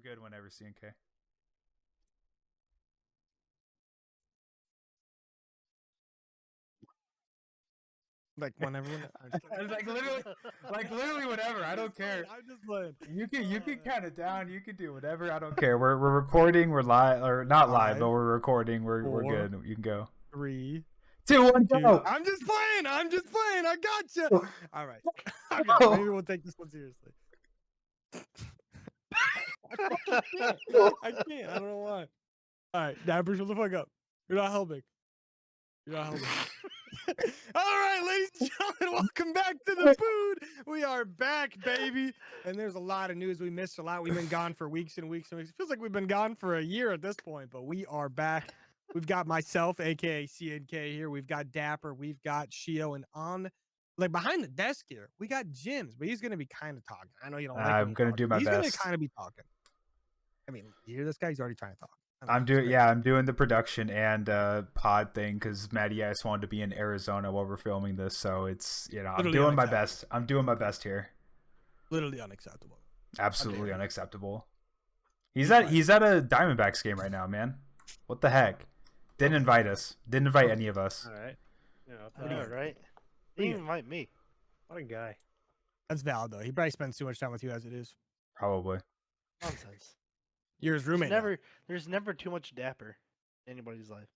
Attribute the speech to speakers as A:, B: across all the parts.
A: good whenever CNK.
B: Like whenever.
A: like literally whenever. I don't care.
B: I'm just playing.
A: You can count it down. You can do whatever. I don't care. We're recording. We're live or not live, but we're recording. We're good. You can go.
B: 3,
A: 2, 1, go.
B: I'm just playing. I gotcha. All right. Okay, maybe we'll take this one seriously. I can't. I don't know why. All right, Dapper, shut the fuck up. You're not helping. All right, ladies and gentlemen, welcome back to the Pood. We are back, baby. And there's a lot of news. We missed a lot. We've been gone for weeks and weeks and weeks. It feels like we've been gone for a year at this point, but we are back. We've got myself, aka CNK here. We've got Dapper. We've got Shio. And on, like behind the desk here, we got Jimz, but he's going to be kind of talking. I know you don't like
A: I'm going to do my
B: best. He's going to kind of be talking. I mean, you hear this guy? He's already trying to talk.
A: I'm doing the production and pod thing because MWIII wanted to be in Arizona while we're filming this, so it's I'm doing my best. I'm doing my best here.
B: Literally unacceptable.
A: Absolutely unacceptable. He's at a Diamondbacks game right now, man. What the heck? Didn't invite us. Didn't invite any of us.
C: All right.
D: Right. He didn't invite me.
C: What a guy.
B: That's valid though. He probably spends too much time with you as it is.
A: Probably.
D: Nonsense.
B: You're his roommate.
D: There's never too much Dapper in anybody's life.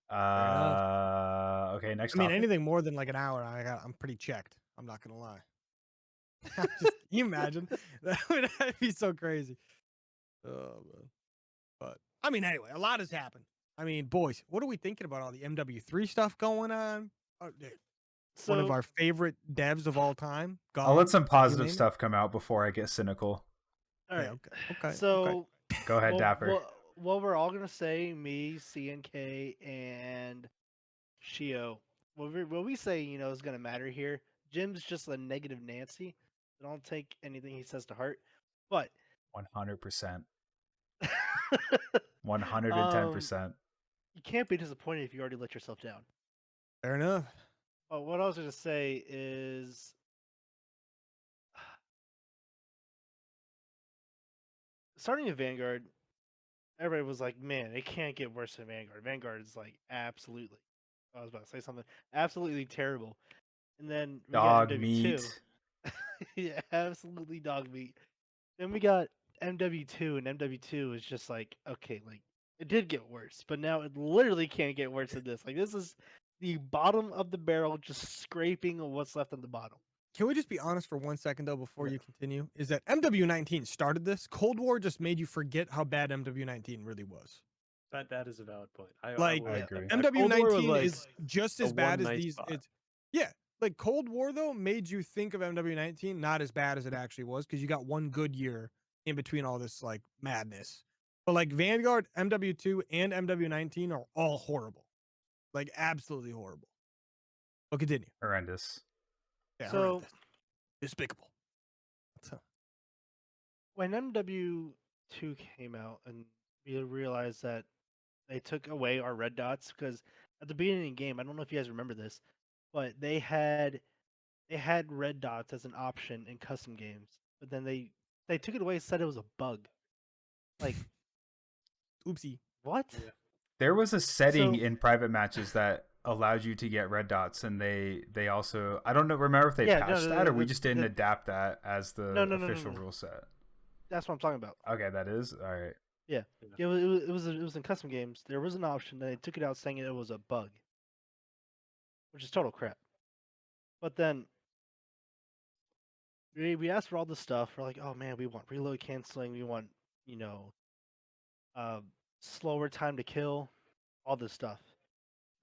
A: Okay, next
B: I mean,
A: topic.
B: anything more than like an hour, I'm pretty checked. I'm not gonna lie. Can you imagine? That would be so crazy. Oh man. But I mean, anyway, a lot has happened. I mean, boys, what are we thinking about all the MW3 stuff going on? Oh, dude.
D: So,
B: one of our favorite devs of all time.
A: I'll let some positive stuff come out before I get cynical.
D: All right.
B: Okay.
D: So
A: go ahead, Dapper.
D: What we're all gonna say, me, CNK, and Shio. What we say, is gonna matter here. Jim's just a negative Nancy. I don't take anything he says to heart. But
A: 100%. 110%.
D: You can't be disappointed if you already let yourself down.
B: Fair enough.
D: But what I was gonna say is, starting in Vanguard, everybody was like, man, it can't get worse than Vanguard. Vanguard is like absolutely, I was about to say something, absolutely terrible. And then we
A: dog
D: got MW2.
A: meat.
D: Yeah, absolutely dog meat. Then we got MW2, and MW2 is just like, okay, like, it did get worse, but now it literally can't get worse than this. Like, this is the bottom of the barrel, just scraping what's left on the bottom.
B: Can we just be honest for 1 second, though, before you continue? Is that MW19 started this? Cold War just made you forget how bad MW19 really was.
C: That is a valid point. I
A: agree.
B: MW19 is just as bad as these. Like Cold War, though, made you think of MW19 not as bad as it actually was because you got one good year in between all this, like, madness. But, like, Vanguard, MW2, and MW19 are all horrible. Like, absolutely horrible. But continue.
A: Horrendous.
B: Yeah,
D: so
B: horrendous. Despicable.
D: When MW2 came out and we realized that they took away our red dots, because at the beginning of the game, I don't know if you guys remember this, but they had red dots as an option in custom games, but then they took it away and said it was a bug. Like,
B: oopsie.
D: What?
C: Yeah.
A: There was a setting in private matches that allowed you to get red dots, and they also, I don't know, remember if they patched that or we just didn't adapt that as the official rule set.
D: That's what I'm talking about.
A: Okay, that is all right.
D: Yeah, it was in custom games. There was an option, and they took it out saying it was a bug, which is total crap. But then we asked for all this stuff. We're like, oh man, we want reload canceling. We want, slower time to kill, all this stuff.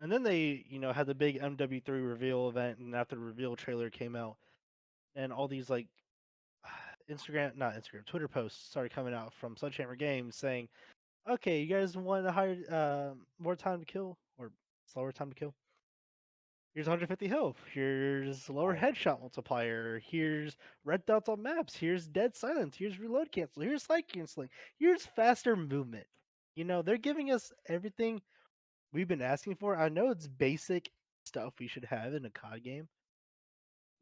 D: And then they, had the big MW3 reveal event, and after the reveal trailer came out, and all these like Twitter posts started coming out from Sledgehammer Games saying, okay, you guys want a higher, more time to kill or slower time to kill? Here's 150 health. Here's lower headshot multiplier. Here's red dots on maps. Here's dead silence. Here's reload cancel. Here's sight canceling. Here's faster movement. They're giving us everything we've been asking for. I know it's basic stuff we should have in a COD game.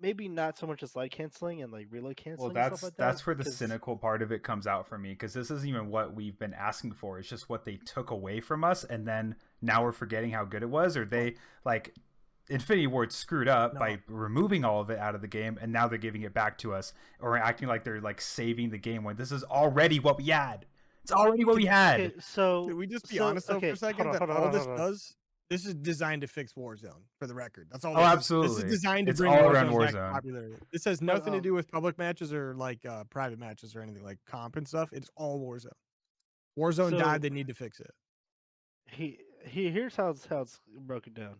D: maybe not so much as slide canceling and like reload
A: Well,
D: canceling and stuff like that.
A: that's where the cynical part of it comes out for me, because this isn't even what we've been asking for. It's just what they took away from us, and then now we're forgetting how good it was, or they like Infinity Ward screwed up by removing all of it out of the game, and now they're giving it back to us, or acting like they're like saving the game when this is already what we had. It's already what we had.
D: Okay, so
B: Can we just be honest though for a second
D: hold on,
B: that
D: hold on,
B: all this
D: hold on.
B: does? This is designed to fix Warzone, for the record. That's all.
A: Oh,
B: This
A: absolutely.
B: is designed to
A: It's
B: bring
A: all around
B: Warzone back to
A: Warzone.
B: popularity. This has nothing to do with public matches or like private matches or anything like comp and stuff. It's all Warzone. Warzone died. They need to fix it.
D: Here's how it's broken down.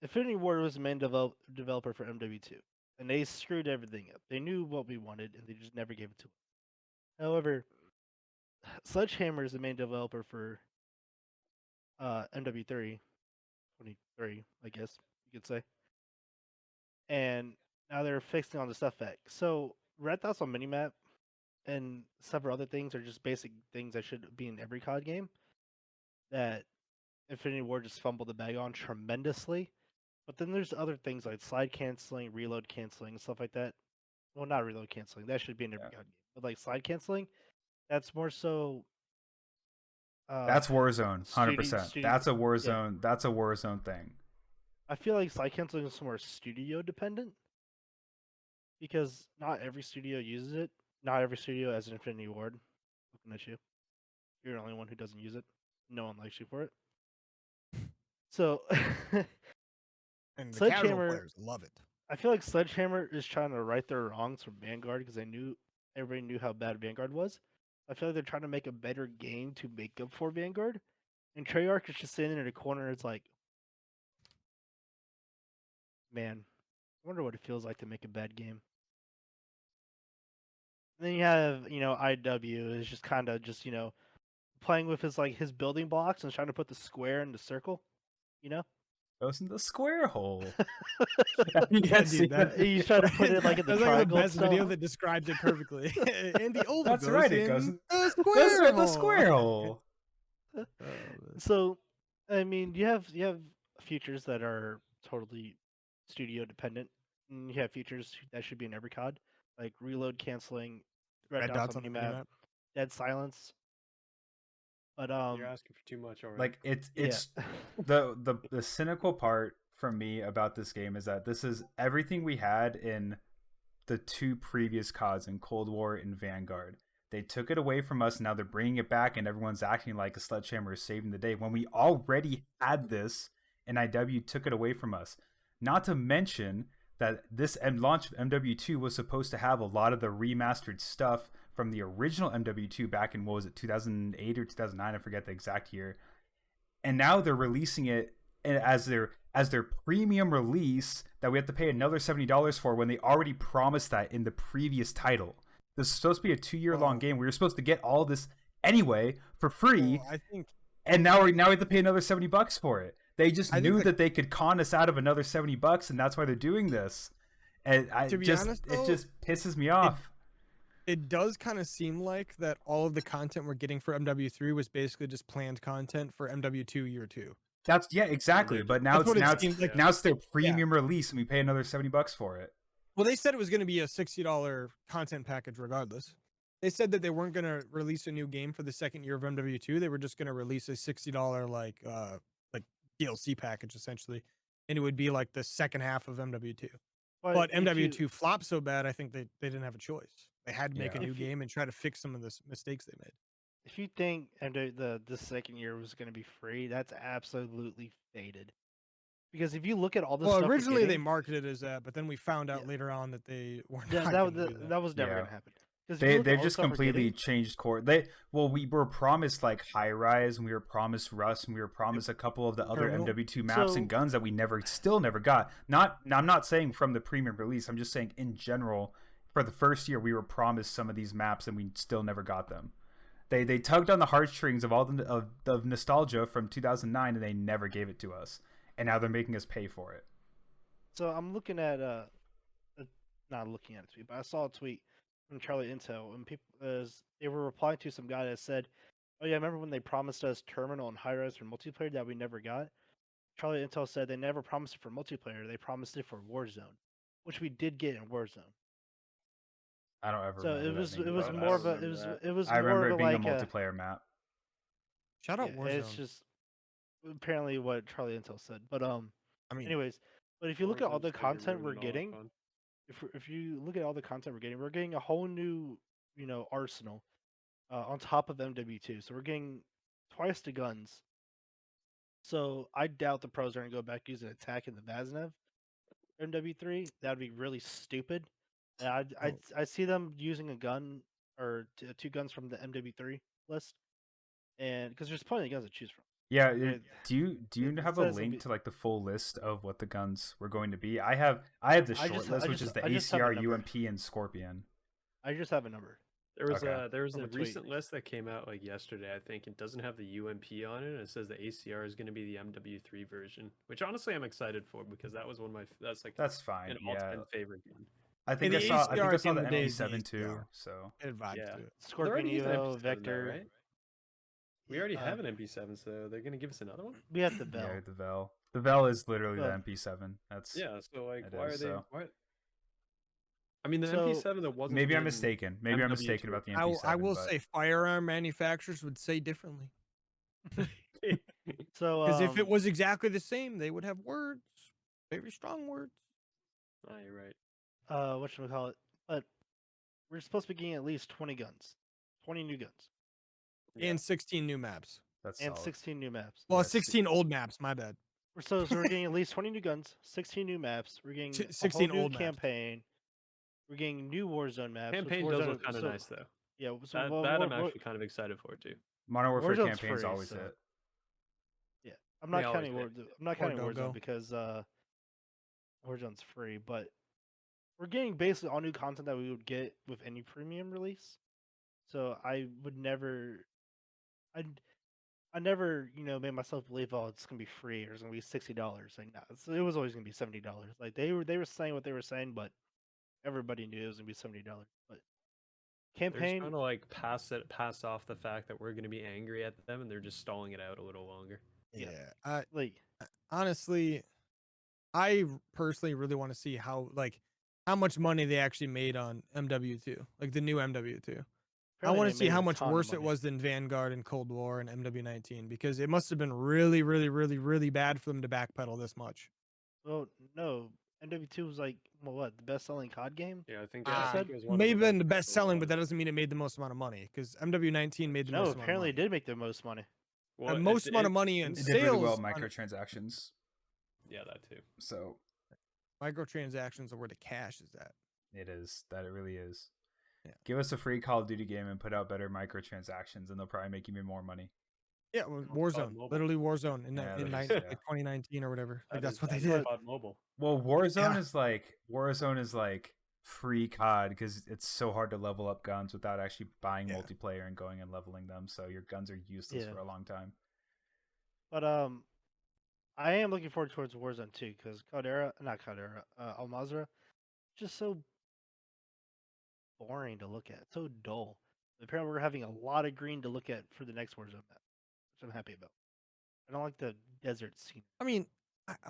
D: Infinity Ward was the main developer for MW2, and they screwed everything up. They knew what we wanted, and they just never gave it to us. However, Sledgehammer is the main developer for MW3, 23, I guess you could say. And now they're fixing all the stuff back. So red dots on minimap and several other things are just basic things that should be in every COD game that Infinity Ward just fumbled the bag on tremendously. But then there's other things like slide canceling, reload canceling, and stuff like that. Well, not reload canceling. That should be in every COD game. But like slide canceling, that's more so.
A: That's Warzone, 100%. That's a Warzone. Yeah. That's a Warzone thing.
D: I feel like slide canceling is more studio dependent because not every studio uses it. Not every studio has an Infinity Ward. Looking at you, you're the only one who doesn't use it. No one likes you for it. So,
B: and the casual players love it.
D: I feel like Sledgehammer is trying to right their wrongs from Vanguard because everybody knew how bad Vanguard was. I feel like they're trying to make a better game to make up for Vanguard, and Treyarch is just sitting in a corner. It's like, man, I wonder what it feels like to make a bad game. And then you have, IW is just kind of just, playing with his building blocks and trying to put the square in the circle,
A: Goes in the square hole.
D: He's trying to put it like in the triangle.
B: That's like the best video that describes it perfectly. And the oval
A: That's
B: goes
A: right. It goes in the square hole.
D: So, I mean, you have features that are totally studio dependent, and you have features that should be in every COD, like reload canceling, red dots on the map, dead silence. But
C: you're asking for too much already.
A: Like it's the cynical part for me about this game is that this is everything we had in the two previous CODs in Cold War and Vanguard. They took it away from us. Now they're bringing it back, and everyone's acting like a Sledgehammer is saving the day when we already had this, and IW took it away from us. Not to mention that this launch of MW2 was supposed to have a lot of the remastered stuff from the original MW2 back in, what was it, 2008 or 2009? I forget the exact year. And now they're releasing it as their premium release that we have to pay another $70 for when they already promised that in the previous title. This is supposed to be a 2-year-long game. We were supposed to get all this anyway for free. And now we have to pay another $70 for it. They just knew that they could con us out of another $70, and that's why they're doing this. And it just pisses me off.
B: It does kind of seem like that all of the content we're getting for MW3 was basically just planned content for MW2 year 2.
A: Exactly. But now it's their premium release, and we pay another $70 for it.
B: Well, they said it was going to be a $60 content package regardless. They said that they weren't going to release a new game for the second year of MW2. They were just going to release a $60 like DLC package essentially, and it would be like the second half of MW2. But MW2 flopped so bad, I think they didn't have a choice. They had to make a new game and try to fix some of the mistakes they made.
D: If you think the second year was going to be free, that's absolutely faded. Because if you look at all the stuff
B: originally they marketed it as that, but then we found out later on that they weren't.
D: That was never going to happen.
A: They've just completely changed course. We were promised like High Rise, and we were promised Rust, and we were promised a couple of the other MW2 maps and guns that we still never got. I'm not saying from the premium release. I'm just saying in general. For the first year, we were promised some of these maps, and we still never got them. They tugged on the heartstrings of all of nostalgia from 2009, and they never gave it to us. And now they're making us pay for it.
D: So I'm looking at not looking at a tweet, but I saw a tweet from Charlie Intel, and people they were replying to some guy that said, "Oh yeah, remember when they promised us Terminal and High Rise for multiplayer that we never got?" Charlie Intel said they never promised it for multiplayer. They promised it for Warzone, which we did get in Warzone.
A: I don't ever
D: So
A: remember that
D: it
A: being
D: was
C: I
D: more of
C: don't
D: a
C: remember that.
D: it was
A: I
D: more
A: remember
D: of
A: it
D: a
A: being
D: like
A: a multiplayer map.
B: Shout out
D: yeah,
B: Warzone.
D: it's just apparently what Charlie Intel said. But
B: I mean,
D: anyways, but if you look at all
C: Warzone's
D: the
C: gonna be
D: content we're
C: ruining all our
D: getting,
C: fun.
D: if you look at all the content we're getting a whole new arsenal on top of MW2. So we're getting twice the guns. So I doubt the pros are gonna go back using attack in the Vaznev MW3. That would be really stupid. And I see them using a gun or two guns from the MW3 list, and because there's plenty of guns to choose from.
A: Yeah,
D: Right.
A: do you
D: It
A: have a
D: says it'll
A: link
D: be-
A: to like the full list of what the guns were going to be? I have the short list, which is the
D: I just have a
A: ACR,
D: number.
A: UMP, and Scorpion.
D: I just have a number.
C: There was
A: Okay.
C: a
D: tweet.
C: recent list that came out like yesterday. I think it doesn't have the UMP on it. And it says the ACR is going to be the MW3 version, which honestly I'm excited for because that was one of my
A: That's fine.
C: an
A: Yeah,
C: all-time favorite gun.
A: I think
B: the
A: I saw
B: ACR at the
A: the
B: end of the day is the
A: MP7 too.
B: ACR.
A: So
B: it vibes
C: Yeah.
B: to it.
C: They're
D: Scorpion
C: already using
D: Evo,
C: MP7 though,
D: Vector.
C: right? We already have an MP7, so they're going to give us another one.
D: We have the Bell.
A: yeah, the Vel. The Vel is literally the
D: Well,
A: MP7. That's
C: Yeah, so like,
A: It
C: why
A: is,
C: are they?
A: so.
C: Why? I mean, the
D: So,
C: MP7 that wasn't.
A: maybe I'm
C: in
A: mistaken. Maybe I'm mistaken
C: MW2.
A: about the
B: I,
A: MP7.
B: I will
A: but
B: say firearm manufacturers would say differently.
D: So
B: Because if it was exactly the same, they would have words, very strong words.
C: Oh, you're right.
D: whatchamacallit, but we're supposed to be getting at least 20 guns. 20 new guns.
C: Yeah.
B: And 16 new maps.
A: that's
D: And
A: solid.
D: 16 new maps.
B: Well,
A: Yeah,
B: 16 old maps. My bad.
D: So we're getting at least 20 new guns, 16 new maps. We're getting a
B: 16
D: whole new
B: old maps.
D: campaign. We're getting new Warzone maps. which
C: Campaign does
D: Warzone-
C: look kind of
D: so-
C: nice though.
D: Yeah, so
C: That I'm actually kind of excited for too.
A: Modern Warfare
D: Warzone's
A: campaign's
D: free,
A: always
D: so-
A: hit.
D: yeah, I'm not
C: They always
D: counting
C: did.
D: I'm not
B: Or
D: counting
B: don't go.
D: Warzone because Warzone's free, but we're getting basically all new content that we would get with any premium release. So I would never, I never, made myself believe, oh, it's gonna be free or it's gonna be $60. Like, no, it was always gonna be $70. Like they were saying what they were saying, but everybody knew it was gonna be $70. But
C: They're
D: campaign,
C: trying to like pass off the fact that we're going to be angry at them, and they're just stalling it out a little longer.
D: Yeah.
B: I
D: like,
B: honestly, I personally really want to see how much money they actually made on MW2, like the new MW2. I
D: apparently
B: want
D: they
B: to see
D: made
B: how
D: a
B: much
D: ton of
B: worse it
D: money.
B: was than Vanguard and Cold War and MW19 because it must have been really, really, really, really bad for them to backpedal this much.
D: Well, no, MW2 was like, well, what, the best-selling COD game?
C: Yeah, I think.
B: Uh,
C: I think it was one of
B: Maybe been the
C: best
B: best selling, but
C: ones.
B: that doesn't mean it made the most amount of money because MW19 made the
D: No,
B: most amount of
D: apparently
B: money.
D: it did make the most money.
C: Well,
B: The most amount of money in
A: It
B: sales.
A: did really well
B: on
A: microtransactions.
C: Yeah, that too.
A: So
B: microtransactions are where the cash is at.
A: it is. That it really is.
B: Yeah.
A: Give us a free Call of Duty game and put out better microtransactions, and they'll probably make even more money.
B: Yeah, well,
C: COD
B: Warzone,
C: Mobile.
B: literally Warzone in,
A: Yeah,
B: in
A: that's-
B: like
A: yeah.
B: 2019 or whatever. Like
C: That
B: that's
C: is-
B: what they
C: that
B: did.
C: is COD Mobile.
A: Well, Warzone
B: Yeah.
A: is like free COD because it's so hard to level up guns without actually buying
B: Yeah.
A: multiplayer and going and leveling them. So your guns are useless
D: Yeah.
A: for a long time.
D: But I am looking forward towards Warzone too because Al Mazrah, just so boring to look at, so dull. Apparently, we're having a lot of green to look at for the next Warzone map, which I'm happy about. I don't like the desert scene.
B: I mean,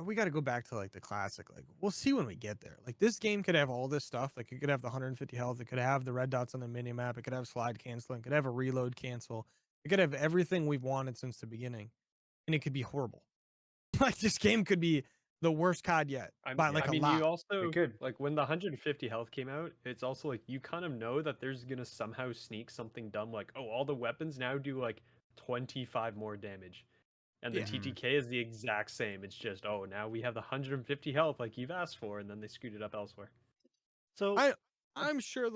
B: we got to go back to like the classic. Like we'll see when we get there. Like this game could have all this stuff. Like it could have the 150 health. It could have the red dots on the mini map. It could have slide canceling. It could have a reload cancel. It could have everything we've wanted since the beginning, and it could be horrible. Like this game could be the worst COD yet by like
C: I mean,
B: a lot.
C: you also
A: It could.
C: like when the 150 health came out. It's also like you kind of know that there's gonna somehow sneak something dumb like, oh, all the weapons now do like 25 more damage, and the
B: Yeah.
C: TTK is the exact same. It's just, oh, now we have the 150 health like you've asked for, and then they screwed it up elsewhere.
D: So
B: I'm sure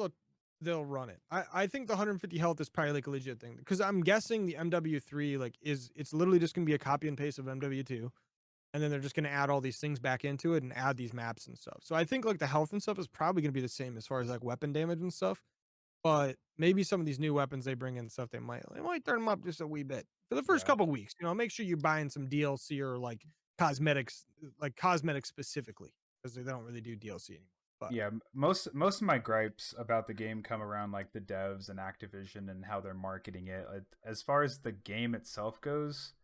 B: they'll run it. I think the 150 health is probably like a legit thing because I'm guessing the MW3 like it's literally just gonna be a copy and paste of MW2, and then they're just gonna add all these things back into it and add these maps and stuff. So I think like the health and stuff is probably gonna be the same as far as like weapon damage and stuff. But maybe some of these new weapons they bring in and stuff they might turn them up just a wee bit for the first
A: Yeah.
B: couple weeks. Make sure you're buying some DLC or like cosmetics specifically because they don't really do DLC anymore. But
A: Yeah, most of my gripes about the game come around like the devs and Activision and how they're marketing it. As far as the game itself goes,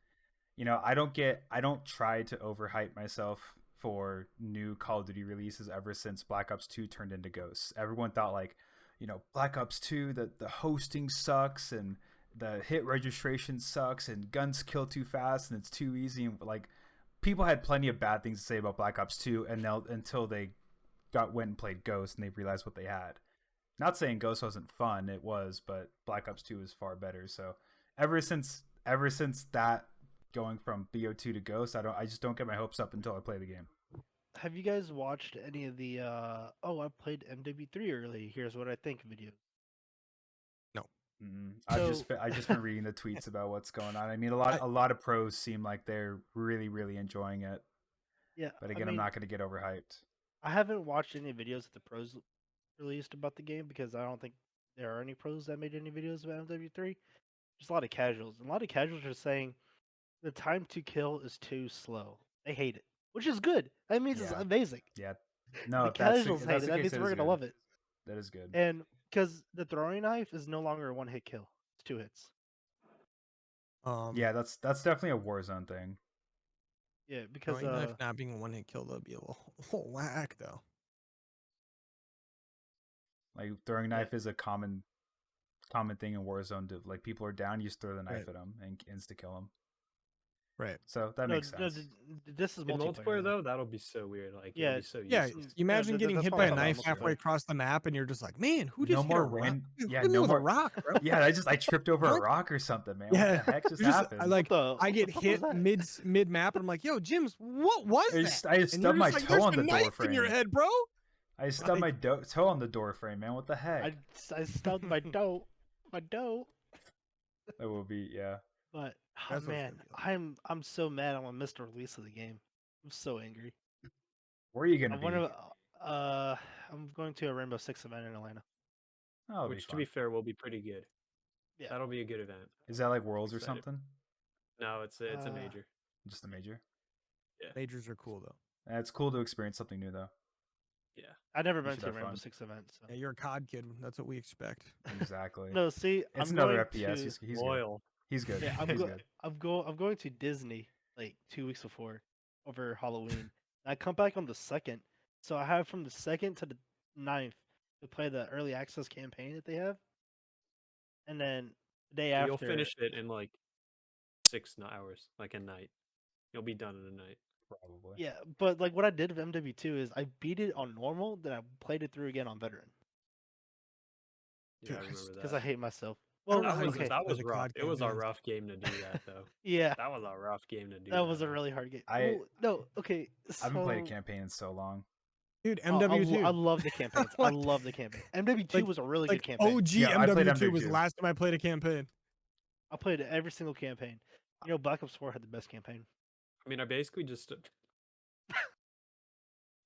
A: I don't try to overhype myself for new Call of Duty releases ever since Black Ops 2 turned into Ghosts. Everyone thought like, Black Ops 2, the hosting sucks and the hit registration sucks and guns kill too fast and it's too easy, and like people had plenty of bad things to say about Black Ops 2 until they went and played Ghost and they realized what they had. Not saying Ghost wasn't fun, it was, but Black Ops 2 is far better. So ever since that, going from BO2 to Ghost, I just don't get my hopes up until I play the game.
D: Have you guys watched any of the I played MW3 early, here's what I think videos?
A: I've just been reading the tweets about what's going on. I mean, a lot of pros seem like they're really, really enjoying it.
D: Yeah.
A: But again, I'm not going to get overhyped.
D: I haven't watched any videos that the pros released about the game because I don't think there are any pros that made any videos about MW3. Just a lot of casuals. And a lot of casuals are saying the time to kill is too slow. They hate it, which is good. That means it's amazing.
A: Yeah. No,
D: the casuals hate it. That means we're going to love it.
A: That is good.
D: And because the throwing knife is no longer a one-hit kill. It's 2 hits.
A: Yeah, that's definitely a Warzone thing.
D: Yeah, because
B: throwing knife not being a one-hit kill, that'd be a little whack though.
A: Like throwing knife is a common thing in Warzone. To like people are down, you just throw the knife at them and insta kill them.
B: Right.
A: So that makes sense.
D: This is
C: multiplayer though. That'll be so weird. Like
D: yeah,
C: it'll be so
B: yeah.
C: useless.
B: Imagine getting hit by a knife halfway across the map, and you're just like, man, who just hit a rock? No more rock, bro.
A: Yeah, I tripped over a rock or something, man.
B: Yeah.
A: What the heck just happened?
B: I get hit mid map, and I'm like, yo, Jimz, what was that?
A: I just stubbed my toe on the door frame.
B: In your head, bro.
A: I stubbed my toe on the door frame, man. What the heck?
D: I stubbed my dough. My dough.
A: That will be
D: But oh man, I'm so mad I missed the release of the game. I'm so angry.
A: Where are you gonna be?
D: I'm going to a Rainbow Six event in Atlanta.
A: Oh,
C: which to be fair will be pretty good.
D: Yeah,
C: that'll be a good event.
A: Is that like Worlds or something?
C: No, it's a major.
A: Just a major.
C: Yeah,
B: majors are cool though.
A: It's cool to experience something new though.
C: Yeah,
D: I've never been to a Rainbow Six event. So.
B: Yeah, you're a COD kid. That's what we expect.
A: Exactly.
D: No, see,
A: it's another FPS. He's
C: loyal.
A: He's good.
D: Yeah,
A: He's good.
D: I'm going to Disney like 2 weeks before, over Halloween. I come back on the 2nd, so I have from the 2nd to the 9th to play the early access campaign that they have, and then the day after
C: you'll finish it in like 6 hours, like a night. You'll be done in a night.
A: Probably.
D: Yeah, but like what I did with MW2 is I beat it on normal, then I played it through again on veteran.
C: Yeah, I remember that.
D: Because I hate myself. Well,
C: that was rough. It was a rough game to do that, though.
D: Yeah,
C: that was a rough game to do.
D: That was a really hard game. I
A: haven't played a campaign in so long.
B: Dude, MW2.
D: I love the campaigns. I love the campaign. MW2 was a really good campaign.
B: OG MW2 was the last time I played a campaign.
D: I played every single campaign. Black Ops 4 had the best campaign.
C: I mean, I basically just.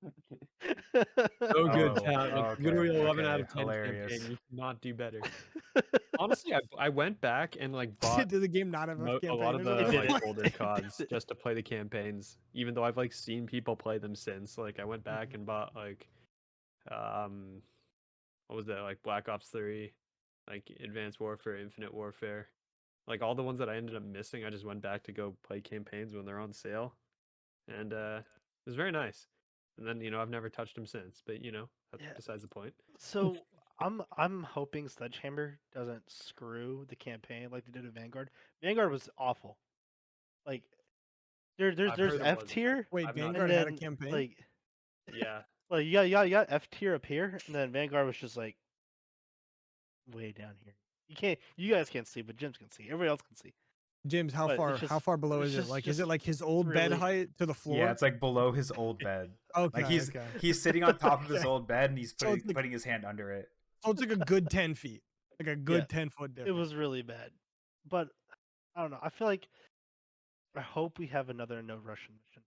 A: So
C: good, Town. Literally 11 out of 10 campaign. You cannot do better. Honestly, I went back and like bought
B: did the game not have
C: a lot of the like, older CODs just to play the campaigns. Even though I've like seen people play them since. Like I went back and bought like, what was that? Like Black Ops 3, like Advanced Warfare, Infinite Warfare, like all the ones that I ended up missing. I just went back to go play campaigns when they're on sale, and it was very nice. And then I've never touched them since, but that's besides the point.
D: So I'm hoping Sledgehammer doesn't screw the campaign like they did with Vanguard. Vanguard was awful. Like there's F tier.
B: Wait, Vanguard had a campaign.
D: Like
C: yeah,
D: like you got F tier up here, and then Vanguard was just like way down here. You guys can't see, but Jimz can see. Everybody else can see.
B: Jimz, how far below is it? Like, is it like his old bed height to the floor?
A: Yeah, it's like below his old bed.
B: Okay,
A: like he's sitting on top of his old bed and he's putting his hand under it.
B: So it's like a good 10 feet, like a good 10-foot difference.
D: It was really bad, but I don't know. I feel like I hope we have another no Russian mission.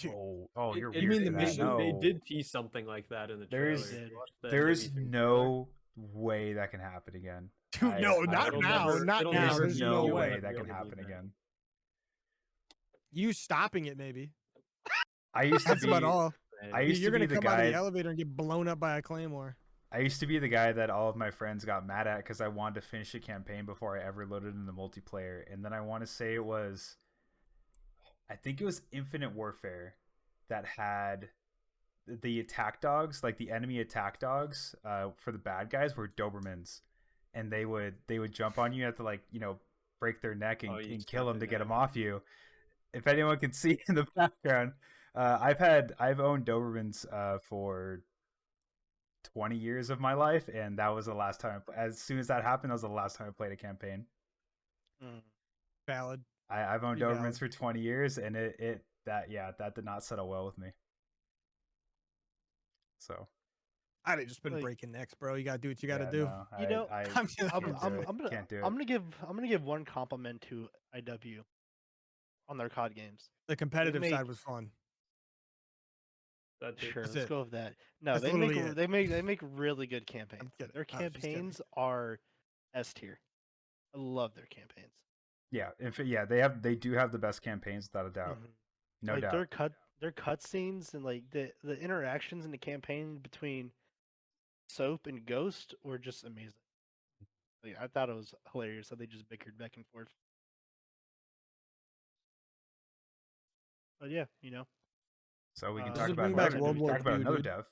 A: You mean the mission?
C: No. They did tease something like that in the trailer.
A: There's no way that can happen again.
B: Dude, not now. Not now.
A: There's no way that can happen again.
B: You stopping it, maybe.
A: I used to
B: That's about all.
A: I used
B: You're
A: to be
B: gonna
A: the
B: come out
A: guy.
B: of the elevator and get blown up by a claymore.
A: I used to be the guy that all of my friends got mad at because I wanted to finish a campaign before I ever loaded in the multiplayer. And then I want to say I think it was Infinite Warfare that had the attack dogs, like the enemy attack dogs for the bad guys were Dobermans. And they would jump on you. You have to break their neck and kill them to get them off you. If anyone can see in the background, I've owned Dobermans for 20 years of my life, and that was the last time. As soon as that happened, that was the last time I played a campaign.
B: Valid.
A: I've owned
B: Pretty
A: Dobermans
B: valid.
A: for 20 years, and that did not settle well with me. So
B: I'd have just been
D: Like-
B: breaking necks, bro. You gotta do what you gotta
A: yeah,
B: do.
A: no,
D: You know,
A: I
B: I'm just-
A: can't do it.
D: I'm gonna give one compliment to IW on their COD games.
B: The competitive
D: make-
B: side was fun.
C: That did-
D: Sure,
B: That's
D: let's
B: it.
D: go with that. No,
B: That's
D: they make
B: literally it.
D: they make really good campaigns.
B: kidding.
D: Their
B: I was just kidding.
D: campaigns are S tier. I love their campaigns.
A: Yeah, they do have the best campaigns without a doubt.
D: Mhm.
A: No
D: like
A: doubt.
D: their cutscenes and like the interactions in the campaign between Soap and Ghost were just amazing. Like, I thought it was hilarious how they just bickered back and forth. But yeah,
A: So we can
D: Uh,
A: talk
D: Just
A: about
B: bring back
A: another,
B: World
A: we
B: War
A: can talk about
B: II,
A: another
B: dude.
A: dev.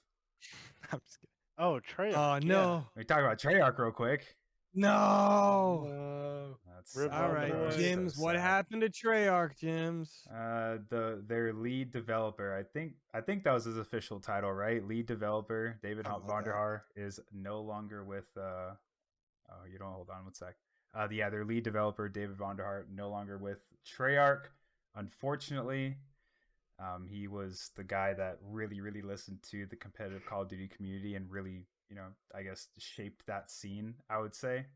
B: I'm just kidding.
D: oh Treyarch.
B: Oh
D: yeah.
B: no.
A: We can talk about Treyarch real quick.
B: No.
A: That's
D: Rip
B: All
D: on
B: right,
D: the boys.
B: Jimz. What happened to Treyarch, Jimz?
A: Their lead developer, I think that was his official title, right? Lead developer David
B: Something like that.
A: Vonderhaar is no longer with you don't hold on one sec. Their lead developer David Vonderhaar no longer with Treyarch. Unfortunately, he was the guy that really listened to the competitive Call of Duty community and really, I guess shaped that scene, I would say.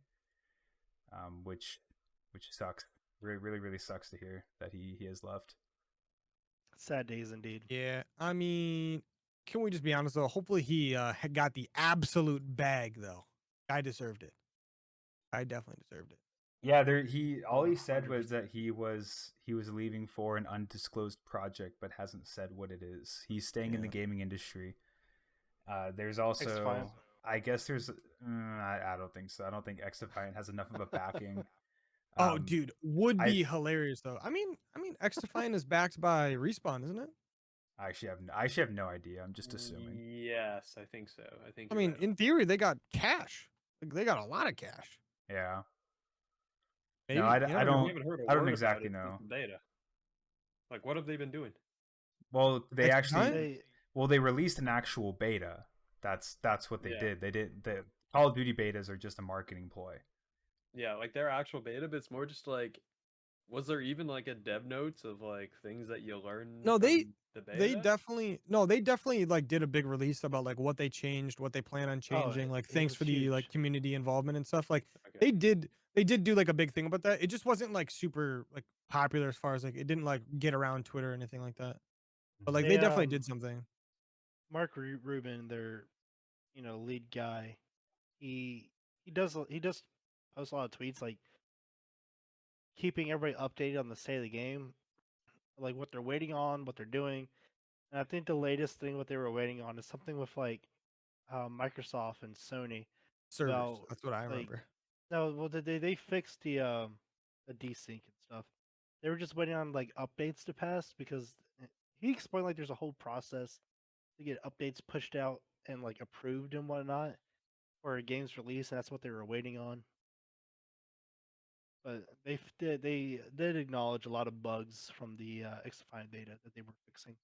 A: Which sucks. Really sucks to hear that he has left.
D: Sad days indeed.
B: Yeah, I mean, can we just be honest though? Hopefully he had got the absolute bag though. I deserved it. I definitely deserved it.
A: Yeah, all he said
D: 100%.
A: was that he was leaving for an undisclosed project, but hasn't said what it is. He's staying in the
B: Yeah.
A: gaming industry. There's also,
D: X-Defiant.
A: I guess there's, I don't think so. I don't think X-Defiant has enough of a backing.
B: Oh, dude, would
A: I-
B: be hilarious though. I mean, X-Defiant is backed by Respawn, isn't it?
A: I actually have no idea. I'm just assuming.
C: Yes, I think so. I think.
B: I
C: you're
B: mean,
C: right.
B: in theory, they got cash. Like, they got a lot of cash.
A: Yeah.
B: Maybe.
A: No, I
B: you never
A: don't-
B: know.
C: We haven't heard a
A: I don't
C: word about
A: exactly
C: it since
A: know.
C: the beta. Like, what have they been doing?
A: Well, they
B: X-Defiant?
A: actually they released an actual beta. That's what they
C: Yeah.
A: did. They did the Call of Duty betas are just a marketing ploy.
C: Yeah, like their actual beta, but it's more just like, was there even like a dev notes of like things that you learn?
B: No, they-
C: from the beta?
B: They definitely like did a big release about like what they changed, what they plan on changing, like
D: it
B: thanks
D: was
B: for the like
D: huge.
B: community involvement and stuff. Like
C: Okay.
B: they did do like a big thing about that. It just wasn't like super like popular as far as like it didn't like get around Twitter or anything like that. But like they definitely did something.
D: Mark Rubin, their lead guy, he does post a lot of tweets like keeping everybody updated on the state of the game, like what they're waiting on, what they're doing. And I think the latest thing what they were waiting on is something with like Microsoft and Sony.
B: Servers.
D: Well,
B: That's what I
D: like,
B: remember.
D: No, well they fixed the desync and stuff. They were just waiting on like updates to pass because he explained like there's a whole process to get updates pushed out and like approved and whatnot for a game's release, and that's what they were waiting on. But they did acknowledge a lot of bugs from the X-Defiant beta that they were fixing,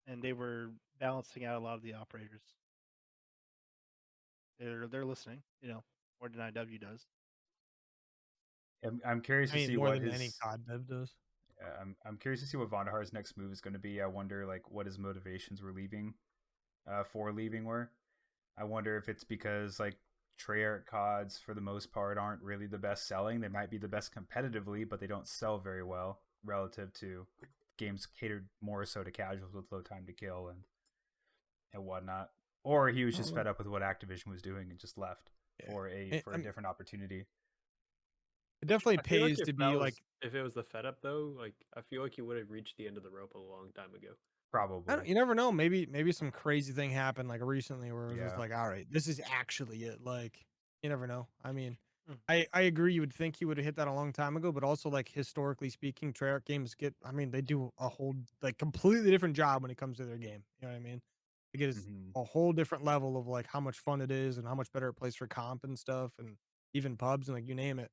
D: and they were balancing out a lot of the operators. They're listening, more than IW does.
A: I'm curious
B: I
A: to
B: mean,
A: see
B: more
A: what
B: than
A: his
B: any COD dev does.
A: I'm curious to see what Vonderhaar's next move is going to be. I wonder like what his motivations were for leaving were. I wonder if it's because like Treyarch CODs for the most part aren't really the best selling. They might be the best competitively, but they don't sell very well relative to games catered more so to casuals with low time to kill and whatnot. Or he was just fed up with what Activision was doing and just left for a different opportunity.
B: It definitely
C: I feel
B: pays
C: if
B: to
C: that
B: be
C: was-
B: like
C: if it was the fed up though, like I feel like you would have reached the end of the rope a long time ago.
A: Probably.
B: You never know. Maybe some crazy thing happened like recently where it was just
A: Yeah.
B: like, all right, this is actually it. Like, you never know. I mean,
D: Hmm.
B: I agree. You would think he would have hit that a long time ago, but also like historically speaking, Treyarch games they do a whole like completely different job when it comes to their game. You know what I mean? It is
A: Mhm.
B: a whole different level of like how much fun it is and how much better it plays for comp and stuff and even pubs and like you name it.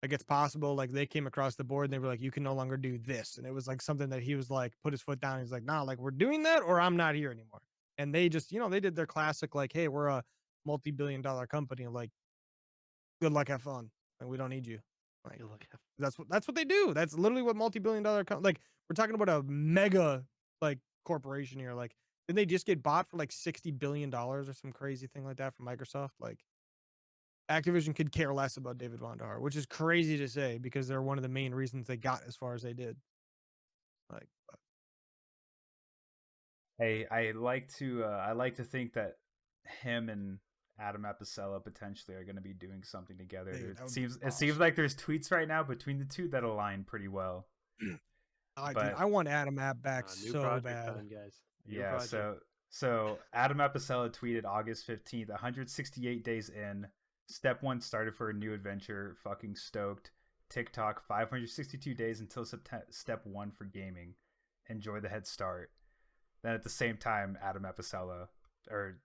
B: Like it's possible, like they came across the board and they were like, you can no longer do this. And it was like something that he was like, put his foot down. He's like, nah, like we're doing that or I'm not here anymore. And they just, they did their classic, like, hey, we're a multi-billion-dollar company. Like, good luck, have fun. Like, we don't need you. Like,
D: Good luck.
B: that's what they do. That's literally what multi-billion-dollar like we're talking about a mega like corporation here. Like, didn't they just get bought for like $60 billion or some crazy thing like that from Microsoft? Like Activision could care less about David Vonderhaar, which is crazy to say because they're one of the main reasons they got as far as they did. Like,
A: Hey, I like to think that him and Adam Apicella potentially are going to be doing something together.
B: dude,
A: There
B: that would be
A: seems it
B: awesome.
A: seems like there's tweets right now between the two that align pretty well.
B: Dude,
A: But
B: I want Adam App back
C: New
B: so
C: project
B: bad.
C: time, guys. New
A: yeah,
C: project.
A: so Adam Apicella tweeted August 15th, 168 days in. Step 1 started for a new adventure. Fucking stoked. TikTok 562 days until step 1 for gaming. Enjoy the head start. Then at the same time, Adam Apicella or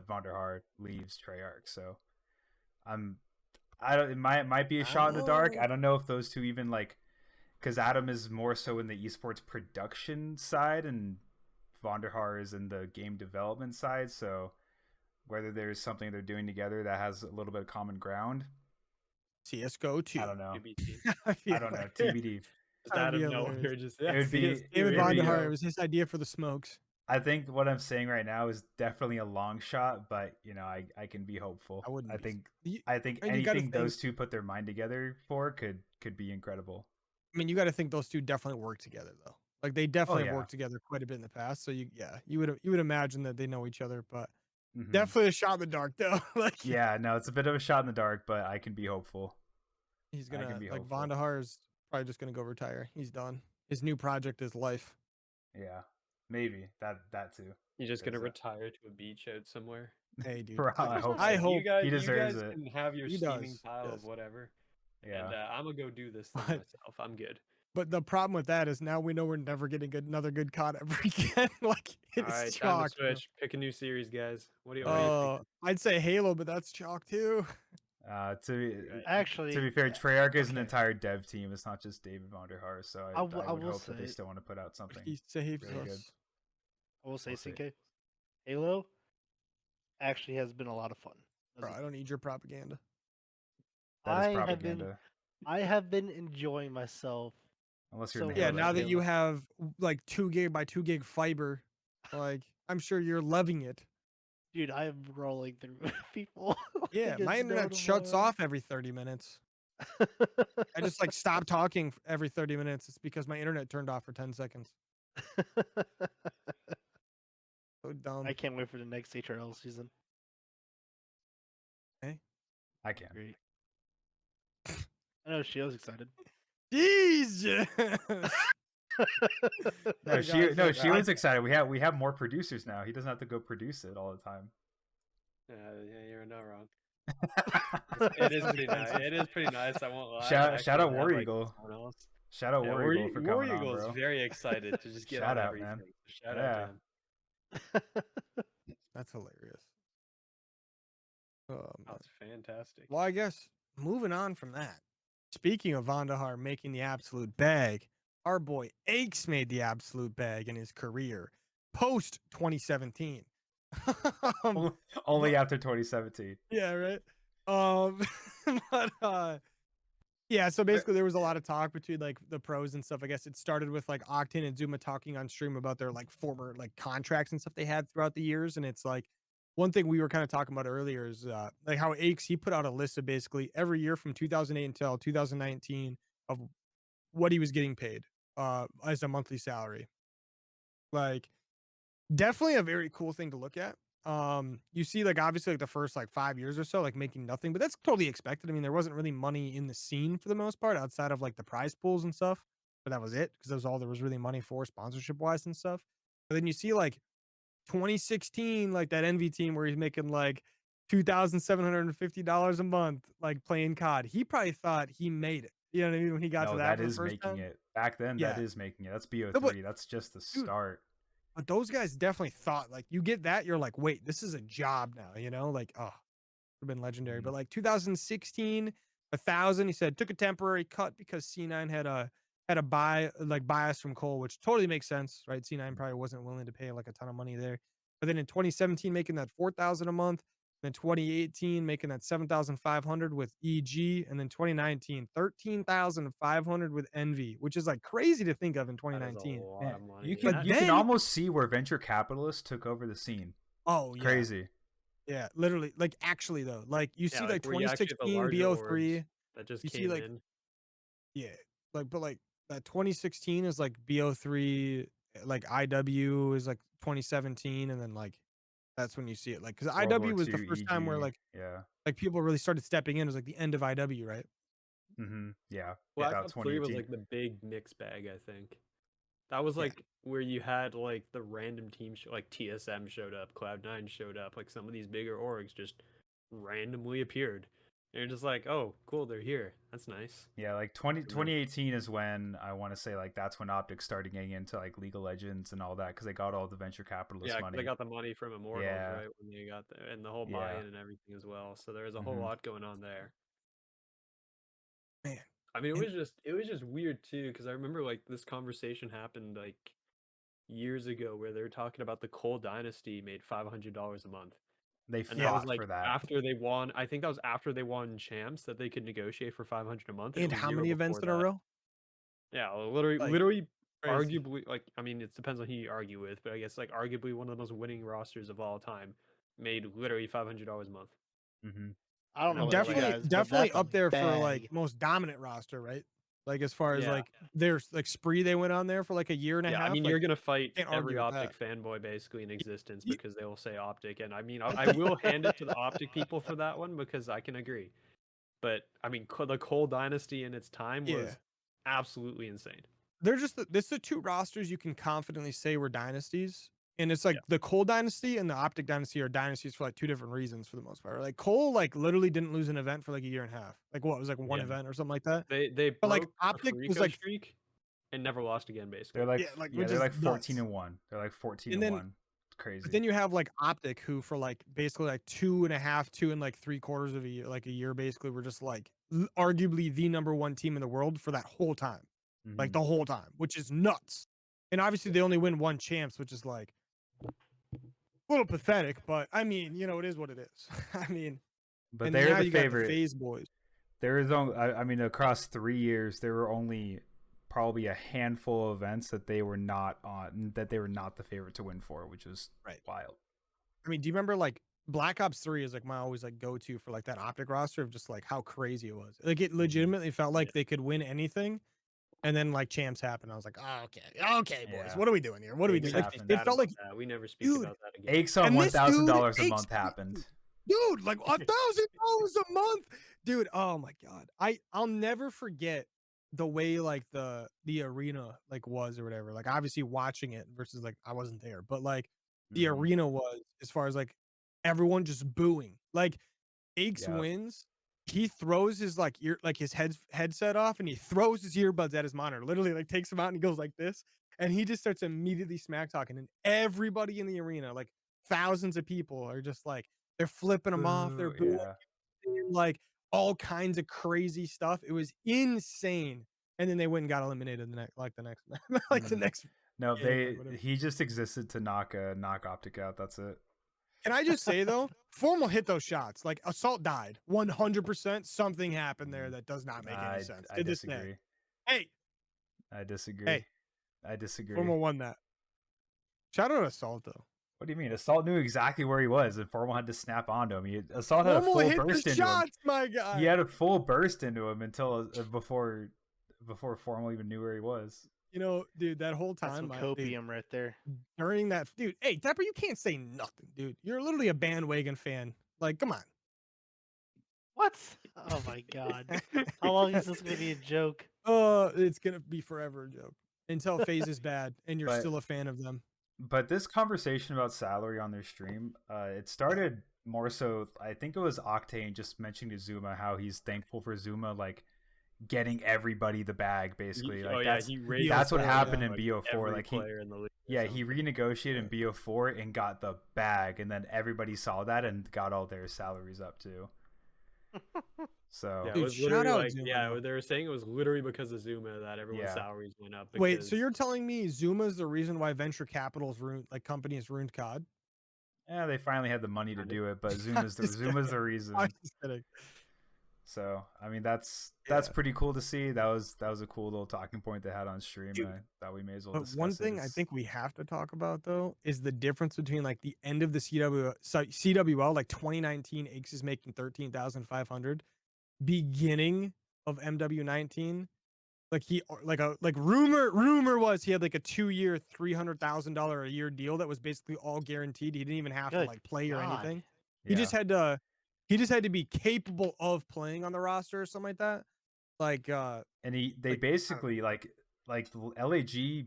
A: Vonderhaar leaves Treyarch. So I don't. It might be a shot in the dark. I don't know if those two even like, because Adam is more so in the esports production side and Vonderhaar is in the game development side. So whether there's something they're doing together that has a little bit of common ground,
B: CS:GO 2.
A: I don't know.
C: TBT.
B: I
A: I don't know. TBD.
C: Just
B: That'd
C: out
B: be
C: of
B: hilarious.
C: nowhere, just
A: It would be.
B: David
A: It'd be,
B: Vonderhaar, it was his idea for the smokes.
A: I think what I'm saying right now is definitely a long shot, but I can be hopeful.
B: I wouldn't.
A: I think
B: You,
A: I think
B: and you gotta
A: anything
B: think.
A: those two put their mind together for could be incredible.
B: I mean, you got to think those two definitely work together though. Like they
A: Oh
B: definitely have
A: yeah.
B: worked together quite a bit in the past. So you would imagine that they know each other, but
A: Mhm.
B: definitely a shot in the dark though. Like
A: Yeah, no, it's a bit of a shot in the dark, but I can be hopeful.
B: he's
A: I can
B: gonna
A: be
B: like
A: hopeful.
B: Vonderhaar is probably just gonna go retire. He's done. His new project is life.
A: Yeah, maybe that too.
C: You're just gonna
A: There's a-
C: retire to a beach out somewhere.
B: Hey, dude.
A: I hope
B: I
A: so.
B: hope
A: He deserves
C: you guys
A: it.
C: can have your
B: He
C: steaming
B: does,
C: pile
B: yes.
C: of whatever.
A: Yeah.
C: And I'm gonna go do this thing
B: But-
C: myself. I'm good.
B: But the problem with that is now we know we're never getting another good COD ever again. Like
C: All
B: it's
C: right, time to
B: chalk. bro.
C: switch. Pick a new series, guys. What do you think?
B: I'd say Halo, but that's chalk too.
D: Actually,
A: to be fair, Treyarch is an
D: okay.
A: entire dev team. It's not just David Vonderhaar, so I would
D: will
A: hope that they
D: say-
A: still want to put out something.
B: He saves
A: really good.
B: us.
D: I will say,
A: We'll see.
D: CK, Halo actually has been a lot of fun.
B: Bro, I don't need your propaganda.
A: That is
D: I have been-
A: propaganda.
D: I have been enjoying myself.
A: Unless you're in
D: So
A: the
B: Yeah,
A: Halo
B: now that
A: team.
B: you have like 2 gig by 2 gig fiber, like I'm sure you're loving it.
D: Dude, I am rolling through people.
B: Yeah, my internet shuts off every 30 minutes. I just like stop talking every 30 minutes. It's because my internet turned off for 10 seconds. So dumb.
D: I can't wait for the next CRL season.
A: I can.
D: Great. I know Shio's excited.
B: Jesus.
A: No,
B: Hey,
A: she
B: guys,
A: she was excited. We have more producers now. He doesn't have to go produce it all the time.
C: Yeah, you're not wrong. It is pretty nice. It is pretty nice. I won't lie.
A: Shout
C: I
A: out
C: actually
A: War
C: have, like,
A: Eagle.
C: someone else.
A: Shout out
C: Yeah,
A: War Eagle for
C: War
A: coming
C: Eagle
A: on,
C: is
A: bro.
C: very excited to just get
A: Shout
C: on
A: out,
C: everything.
A: man.
C: Shout
A: Yeah.
C: out to him.
B: That's hilarious. Oh, man.
C: That's fantastic.
B: Well, I guess moving on from that. Speaking of Vonderhaar making the absolute bag, our boy Aches made the absolute bag in his career post 2017.
A: Only after 2017.
B: Yeah, right. But yeah, so basically there was a lot of talk between like the pros and stuff. I guess it started with like Octane and Zuma talking on stream about their like former like contracts and stuff they had throughout the years. And it's like one thing we were kind of talking about earlier is like how Aches, he put out a list of basically every year from 2008 until 2019 of what he was getting paid as a monthly salary. Like definitely a very cool thing to look at. You see like obviously like the first like 5 years or so like making nothing, but that's totally expected. I mean, there wasn't really money in the scene for the most part outside of like the prize pools and stuff, but that was it because that was all there was really money for sponsorship wise and stuff. But then you see like 2016, like that Envy team where he's making like $2,750 a month, like playing COD. He probably thought he made it. You know what I mean? When he got to
A: No,
B: that
A: that
B: for the
A: is
B: first
A: making
B: time.
A: it. Back then, that
B: Yeah.
A: is making it. That's
B: No, but
A: BO3. That's just the
B: dude,
A: start.
B: but those guys definitely thought like you get that, you're like, wait, this is a job now, you know? Like, oh, would have been legendary.
A: Mhm.
B: But like 2016, 1,000, he said took a temporary cut because C9 had a bias from Cole, which totally makes sense, right? C9 probably wasn't willing to pay like a ton of money there. But then in 2017, making that 4,000 a month, then 2018 making that 7,500 with EG, and then 2019 13,500 with Envy, which is like crazy to think of in
C: That is a
B: 2019.
C: lot
A: Man,
C: of money.
A: you
B: But
A: can
C: yeah.
B: then,
A: almost see where venture capitalists took over the scene.
B: oh yeah,
A: Crazy.
B: yeah, literally, like actually though, like you see like
C: where you actually have the
B: 2016
C: larger orgs
B: BO3,
C: that just
B: you see
C: came
B: like
C: in.
B: yeah, like but like that 2016 is like BO3, like IW is like 2017, and then like that's when you see it, like because
A: World War
B: IW was the
A: II,
B: first time where
A: EG. Yeah.
B: like people really started stepping in. It was like the end of IW, right?
A: Yeah.
C: Black
A: About
C: Ops 3 was
A: 2018.
C: like the big mix bag, I think. That was
B: Yeah.
C: like where you had like the random team, like TSM showed up, Cloud9 showed up, like some of these bigger orgs just randomly appeared. And you're just like, oh, cool, they're here. That's nice.
A: Yeah, like 2018 is when I want to say like that's when Optic started getting into like League of Legends and all that because they got all the venture capitalist
C: Yeah,
A: money.
C: they got the money from Immortals,
A: Yeah.
C: right? When they got there, and the whole
A: Yeah.
C: buy-in and everything as well. So there was a whole
A: Mhm.
C: lot going on there.
B: Man,
C: I mean,
B: And-
C: it was just weird too, because I remember like this conversation happened like years ago where they were talking about the Cole Dynasty made $500 a month.
A: They
C: And that was
A: fought
C: like
A: for that.
C: after they won. I think that was after they won champs that they could negotiate for 500 a month.
B: and
C: it was
B: how
C: zero
B: many events
C: before
B: in a
C: that.
B: row?
C: Yeah,
B: Like,
C: literally,
B: crazy.
C: arguably, like I mean, it depends on who you argue with, but I guess like arguably one of the most winning rosters of all time made literally $500 a month.
A: Mm-hmm.
D: I don't know
C: was
D: about
C: like-
D: you guys, but
B: Definitely
D: that's a
B: up there for like
D: bag.
B: most dominant roster, right? Like as far as
C: Yeah.
B: like their like spree they went on there for like a year and a
C: Yeah,
B: half.
C: I mean,
B: like,
C: you're gonna fight
B: can't
C: every
B: argue with
C: Optic
B: that.
C: fanboy basically in existence
B: Ye-
C: because they will say Optic, and I mean, I will hand it to the Optic people for that one because I can agree. But I mean, the Cole Dynasty in its time
B: Yeah.
C: was absolutely insane.
B: They're just this the two rosters you can confidently say were dynasties. And it's like the Cole dynasty and the Optic dynasty are dynasties for like two different reasons for the most part. Like Cole like literally didn't lose an event for like a year and a half. Like what, it was like one
C: Yeah.
B: event or something like that.
C: They
B: But
C: broke
B: like
C: a
B: Optic was
C: Freako
B: like
C: streak and never lost again, basically.
A: They're like
B: Yeah, like,
A: yeah,
B: which
A: they're
B: is
A: like 14
B: nuts.
A: and 1. They're like 14
B: And
A: and
B: then-
A: 1. It's crazy.
B: But then you have like Optic, who for like basically like 2.5, 2 and like 3/4 of a year, like a year, basically were just like arguably the number one team in the world for that whole time, like
A: Mhm.
B: the whole time, which is nuts. And obviously they only win one champs, which is like a little pathetic. But I mean, you know, it is what it is. I mean,
A: But
B: and
A: they're
B: now
A: the
B: you got the
A: favorite.
B: FaZe boys.
A: There is only, I mean, across 3 years, there were only probably a handful of events that they were not on, that they were not the favorite to win for, which was
B: Right.
A: wild.
B: I mean, do you remember like Black Ops 3 is like my always like go to for like that Optic roster of just like how crazy it was. Like it legitimately felt like they could win anything. And then like champs happened. I was like, oh, okay, boys,
A: Yeah.
B: what are we doing here? What are we
A: Aches
B: doing? Like,
A: happened.
B: it felt like,
C: that. We never speak
B: dude,
C: about that again.
A: Aches on
B: And this dude
A: $1,000 a
B: aches
A: month happened.
B: dude, like $1,000 a month, dude. Oh my god, I'll never forget the way like the arena like was or whatever. Like obviously watching it versus like I wasn't there, but like the
A: Mhm.
B: arena was as far as like everyone just booing. Like Aches
A: Yeah.
B: wins. He throws his like ear, like his headset off, and he throws his earbuds at his monitor. Literally, like takes them out and he goes like this, and he just starts immediately smack talking. And everybody in the arena, like thousands of people, are just like they're flipping him off. They're
A: Boo,
B: booing,
A: yeah.
B: like all kinds of crazy stuff. It was insane. And then they went and got eliminated the next, like the next, like the
A: Mhm.
B: next.
A: No,
B: game, like, whatever.
A: he just existed to knock Optic out. That's it.
B: Can I just say though, Formal hit those shots. Like Assault died 100%. Something happened there that does not make any sense.
A: I
B: To this day.
A: disagree.
B: Hey,
A: I disagree.
B: Hey.
A: I disagree.
B: Formal won that. Shout out Assault though.
A: What do you mean? Assault knew exactly where he was, and Formal had to snap onto him. Assault had a
B: Formal
A: full
B: hit
A: burst
B: the
A: into him.
B: shots, my guy.
A: He had a full burst into him until before Formal even knew where he was.
B: You know, dude, that whole
D: That's
B: time,
D: some
B: dude,
D: copium right there.
B: during that, dude. Hey, Dapper, you can't say nothing, dude. You're literally a bandwagon fan. Like, come on.
D: What? Oh my god. How long is this gonna be a joke?
B: It's gonna be forever a joke until FaZe is bad and you're
A: But-
B: still a fan of them.
A: But this conversation about salary on their stream, it started more so. I think it was Octane just mentioning to Zuma how he's thankful for Zuma like getting everybody the bag basically. Like
C: he raised
A: that's what
B: BO4,
A: happened
B: yeah.
A: in BO4.
C: every
A: Like he
C: player in the league. or
A: yeah he
C: something.
A: renegotiated in BO4 and got the bag, and then everybody saw that and got all their salaries up too. So
C: Yeah, it
B: Dude,
C: was
B: shout
C: literally
B: out
C: like
B: Zuma,
C: yeah,
B: though.
C: they were saying it was literally because of Zuma that everyone's
A: Yeah.
C: salaries went up.
B: Wait,
C: Because
B: so you're telling me Zuma's the reason why venture capital's ruined, like companies ruined COD?
A: yeah, they finally had the money to
C: Kinda.
A: do it, but Zuma's
B: Just
A: the
B: kidding.
A: reason.
B: I'm just kidding.
A: So I mean that's
B: Yeah.
A: pretty cool to see. That was a cool little talking point they had on stream.
B: Dude,
A: I thought we may as well
B: But
A: discuss
B: one
A: it.
B: thing I think we have to talk about though is the difference between like the end of the CWL, like 2019, Aches is making 13,500, beginning of MW19. Like he like rumor was he had like a 2-year $300,000 a year deal that was basically all guaranteed. He didn't even have to
D: Good
B: like play or
D: God.
B: anything.
A: Yeah.
B: He just had to be capable of playing on the roster or something like that. Like
A: And they
B: like,
A: basically like LAG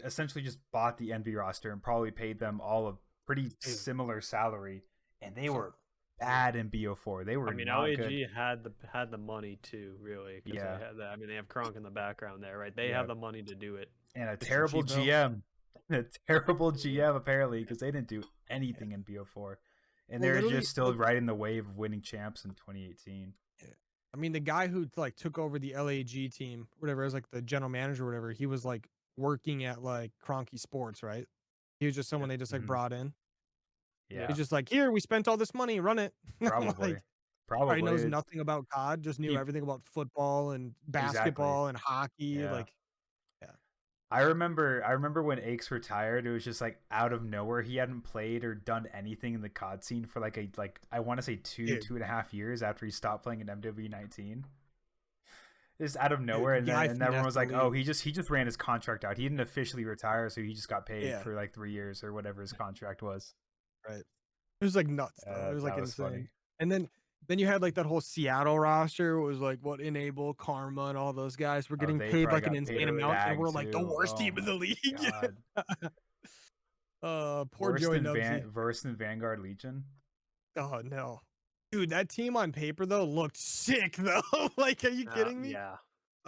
A: essentially just bought the NV roster and probably paid them all a pretty similar salary, and they were bad in BO4. They were
C: I mean,
A: not
C: LAG
A: good.
C: had the money too, really. 'Cause
A: Yeah.
C: they had that. I mean, they have Kronk in the background there, right? They
A: Yeah.
C: have the money to do it.
A: And a
B: Mr.
A: terrible
B: Cheapo.
A: GM. A terrible GM apparently, because they didn't do anything in BO4. And
B: Well,
A: they're
B: literally,
A: just still
B: like-
A: riding the wave of winning champs in 2018.
B: I mean, the guy who like took over the LAG team, whatever, as like the general manager or whatever, he was like working at like Cronky Sports, right? He was just someone they just like
A: Mhm.
B: brought in.
A: Yeah,
B: He's just like, here, we spent all this money, run it.
A: probably.
B: Like,
A: Probably
B: he knows nothing about COD, just knew
A: He-
B: everything about football and basketball and hockey.
A: Yeah.
B: Like,
A: I remember when Aches retired, it was just like out of nowhere. He hadn't played or done anything in the COD scene for like I want to say two
B: Dude.
A: 2.5 years after he stopped playing in MWIII. Just out of nowhere,
B: the
A: and
B: guy
A: then everyone was like,
B: finessed the
A: "Oh, he just ran his contract out. He didn't officially retire, so he just got paid
B: Yeah.
A: for like 3 years or whatever his contract was."
B: it was like nuts though. It was like
A: that was
B: insane.
A: funny.
B: And then you had like that whole Seattle roster. It was like what Enable, Karma, and all those guys were getting
A: they
B: paid
A: probably
B: like an
A: got paid
B: insane
A: a
B: amount, and
A: bag,
B: we're like the
A: too.
B: worst
A: Oh
B: team in the
A: my
B: league.
A: God.
B: Poor Joey Nubsy.
A: Worse than Vanguard Legion.
B: Oh no, dude, that team on paper though looked sick though. Like, are you kidding me?
C: Yeah.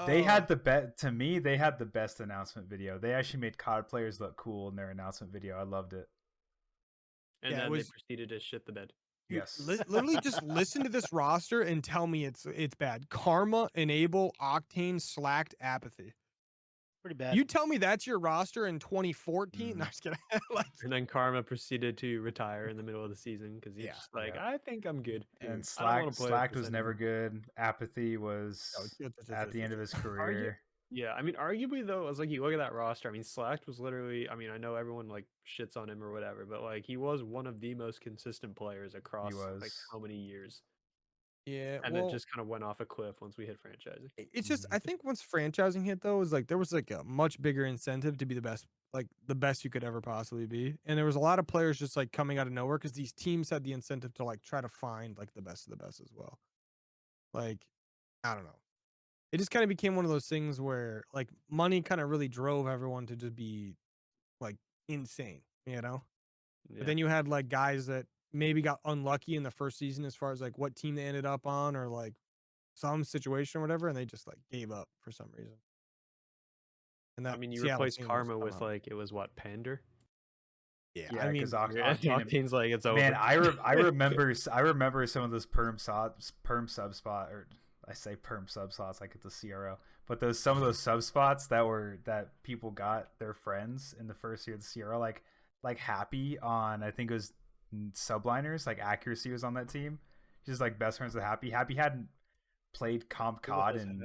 A: They had the best. To me, they had the best announcement video. They actually made COD players look cool in their announcement video. I loved it.
C: And
B: Yeah, it
C: then
B: was-
C: they proceeded to shit the bed.
B: Dude,
A: Yes.
B: literally just listen to this roster and tell me it's bad. Karma, Enable, Octane, Slacked, Apathy.
D: Pretty bad.
B: You tell me that's your roster in 2014? No, I'm just kidding. Like,
C: And then Karma proceeded to retire in the middle of the season because he's
B: Yeah.
C: just like,
A: Yeah.
C: I think I'm good.
A: And
C: I don't
A: Slacked
C: wanna play with
A: Slacked
C: this
A: was never
C: anymore."
A: good. Apathy was at the end of his career.
C: Yeah, I mean, arguably though, it was like you look at that roster. I mean, Slacked was literally. I mean, I know everyone like shits on him or whatever, but like he was one of the most consistent players across like
A: was.
C: how many years,
B: yeah,
C: and
B: well,
C: it just kind of went off a cliff once we hit franchising.
B: it's just I think once franchising hit though, is like there was like a much bigger incentive to be the best, like the best you could ever possibly be, and there was a lot of players just like coming out of nowhere because these teams had the incentive to like try to find like the best of the best as well. Like, I don't know. It just kind of became one of those things where like money kind of really drove everyone to just be like insane, you know?
C: Yeah.
B: But then you had like guys that maybe got unlucky in the first season as far as like what team they ended up on or like some situation or whatever, and they just like gave up for some reason. And that
C: I mean, you
B: Seattle
C: replaced
B: team was
C: Karma with
B: phenomenal.
C: like it was what Pander.
B: Yeah,
A: Yeah,
B: I mean,
A: because
C: Octane's like it's over.
A: Man, I remember some of those perm sub spot, or I say perm sub slots like it's a CRL, but some of those sub spots that people got their friends in the first year of the CRL, like Happy on, I think it was Subliners, like Accuracy was on that team. He's just like best friends with Happy. Happy hadn't played Comp COD and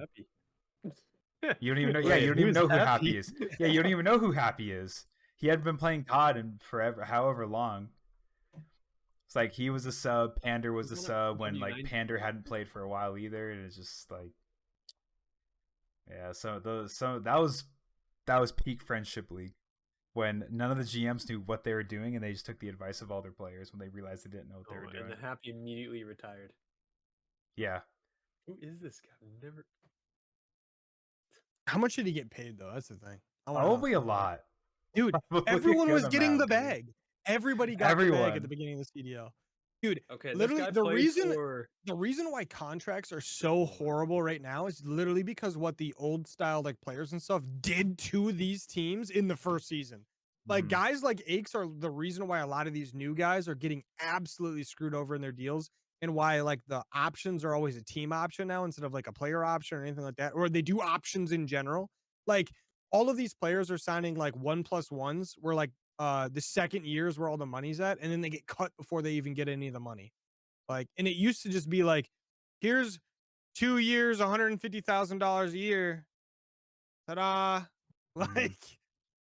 A: you don't even know. Yeah, you don't even know who Happy is. Yeah, you don't even know who Happy is. He hadn't been playing COD in forever, however long. It's like he was a sub, Pander was a sub when like Pander hadn't played for a while either, and it's just like, yeah. So that was peak friendship league when none of the GMs knew what they were doing, and they just took the advice of all their players when they realized they didn't know what they were doing.
C: And the Happy immediately retired.
A: Yeah,
C: Who is this guy? I've never.
B: how much did he get paid though? That's the thing. I wanna
A: probably
B: know.
A: a lot.
B: Dude,
A: Probably a
B: everyone
A: good
B: was getting the
A: amount, dude.
B: bag. Everybody got the bag at the
A: Everyone.
B: beginning of the CDL. Dude,
C: Okay,
B: literally
C: this guy
B: the
C: played
B: reason
C: for
B: why contracts are so horrible right now is literally because what the old style like players and stuff did to these teams in the first season. Like
A: Mhm.
B: guys like Aches are the reason why a lot of these new guys are getting absolutely screwed over in their deals, and why like the options are always a team option now instead of like a player option or anything like that, or they do options in general. Like all of these players are signing like 1+1s where like the second year is where all the money's at, and then they get cut before they even get any of the money. Like, and it used to just be like, here's 2 years, $150,000 a year. Ta-da.
A: Mhm.
B: Like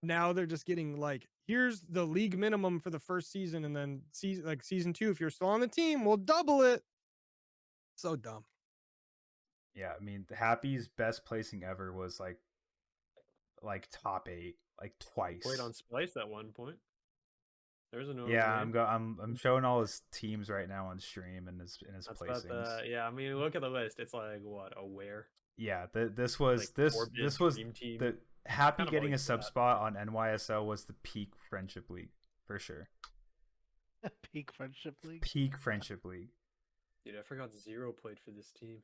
B: now they're just getting like, here's the league minimum for the first season, and then season 2, if you're still on the team, we'll double it. So dumb.
A: Yeah, I mean, Happy's best placing ever was like top 8, like
C: played
A: twice.
C: on Splice at one point. There's a notable
A: Yeah,
C: name.
A: I'm showing all his teams right now on stream and his
C: That's
A: placings.
C: about yeah. I mean, look at the list. It's like what Aware.
A: Yeah, this was
C: Like
A: this
C: Orbit,
A: was
C: Dream Team.
A: the Happy
C: Kind of
A: getting a
C: always
A: sub
C: that.
A: spot on NYSL was the peak friendship league for sure.
D: Peak friendship league.
A: Peak friendship league.
C: Dude, I forgot Zero played for this team.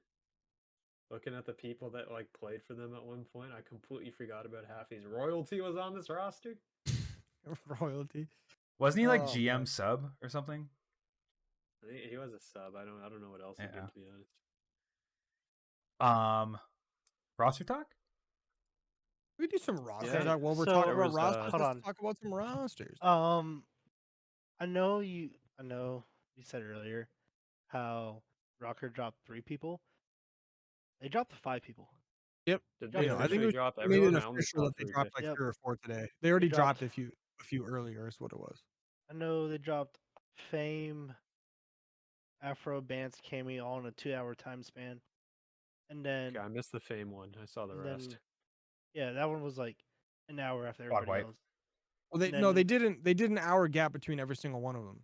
C: Looking at the people that like played for them at one point, I completely forgot about Happy's Royalty was on this roster.
B: Royalty.
A: Wasn't he like
B: Oh,
A: GM
B: man.
A: sub or something?
C: I think he was a sub. I don't know what else he
A: Yeah.
C: did, to be honest.
A: Roster talk?
B: We do some rosters.
C: Yeah,
B: While we're
D: so
B: talking
C: there
B: about
C: was,
B: rosters,
D: hold
B: let's
D: on.
B: talk about some rosters.
D: I know you said earlier how Rocker dropped 3 people. They dropped 5 people.
B: Yep.
C: Did
D: Yeah,
C: they
D: I think
C: officially
B: they
C: drop
B: made
C: everyone?
B: it
C: I only
B: official
C: saw
B: that they
C: 3
B: dropped
C: picks.
B: like
D: Yep.
B: 3 or 4 today. They already dropped
D: dropped-
B: a few earlier is what it was.
D: I know they dropped Fame, Afro, Bance, Cammy all in a 2-hour time span. And then
C: Okay, I missed the Fame one. I saw the
D: and
C: rest.
D: then yeah, that one was like an hour after
A: Quad
D: everybody
A: wipe.
D: else.
B: Well,
D: And
B: they
D: then-
B: they did an hour gap between every single one of them.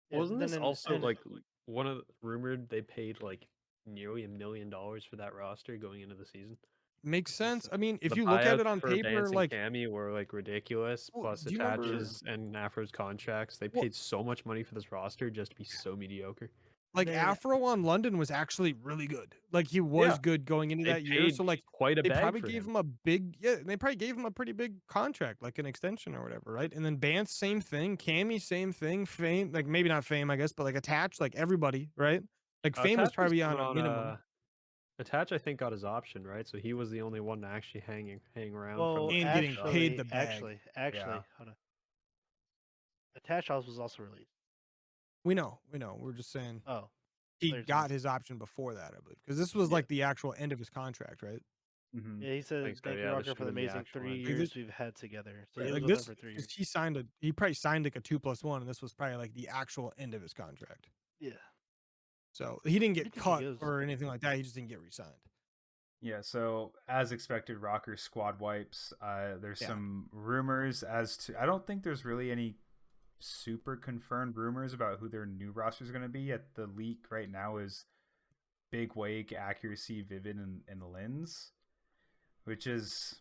D: Yeah,
C: Wasn't
D: then
C: this
D: in-
C: also
D: and-
C: like one of rumored they paid like nearly $1 million for that roster going into the season?
B: Makes sense.
C: so.
B: I mean, if
C: The
B: you look at
C: buyouts
B: it on
C: for
B: paper,
C: Vance
B: like
C: and Cammy were like ridiculous.
B: Well,
C: Plus
B: do you remember-
C: attaches and Afro's contracts. They
B: Well-
C: paid so much money for this roster just to be so mediocre.
B: like
D: then-
B: Afro on London was actually really good. Like he was
C: Yeah.
B: good going into
C: They
B: that year.
C: paid
B: So like
C: quite a
B: they
C: bag
B: probably
C: for
B: gave
C: him.
B: him a big they probably gave him a pretty big contract, like an extension or whatever, right? And then Bance, same thing. Cammy, same thing. Fame, like maybe not Fame, I guess, but like Attached, like everybody, right? Like Fame was
C: Attach
B: probably on
C: coming
B: a minimum.
C: Attach, I think, got his option, right? So he was the only one to actually hang around
D: well,
C: from
B: And getting paid the bag.
D: Actually, hold on. Attach House was also released.
B: We know. We're just saying
D: Oh,
B: he
D: players
B: got
D: list.
B: his option before that, I believe, because this was
D: Yeah.
B: like the actual end of his contract, right?
A: Mm-hmm.
D: Yeah, he said,
C: think so,
D: "Thank you,
C: yeah, this
D: Rocker,
C: should
D: for the
C: have been the
D: amazing
C: actual
D: 3
C: end.
B: Like,
D: years we've had together." So
B: Right,
D: he
B: like
D: was with
B: this,
D: them for 3
B: 'cause
D: years.
B: he probably signed like a 2+1, and this was probably like the actual end of his contract.
D: Yeah.
B: So he didn't
D: Where
B: get
D: do you think he
B: cut
D: goes?
B: or anything like that. He just didn't get re-signed.
A: Yeah, so as expected, Rocker squad wipes. There's
B: Yeah.
A: some rumors as to. I don't think there's really any super confirmed rumors about who their new roster is going to be. Yet the leak right now is Big Wake, Accuracy, Vivid, and Lens, which is,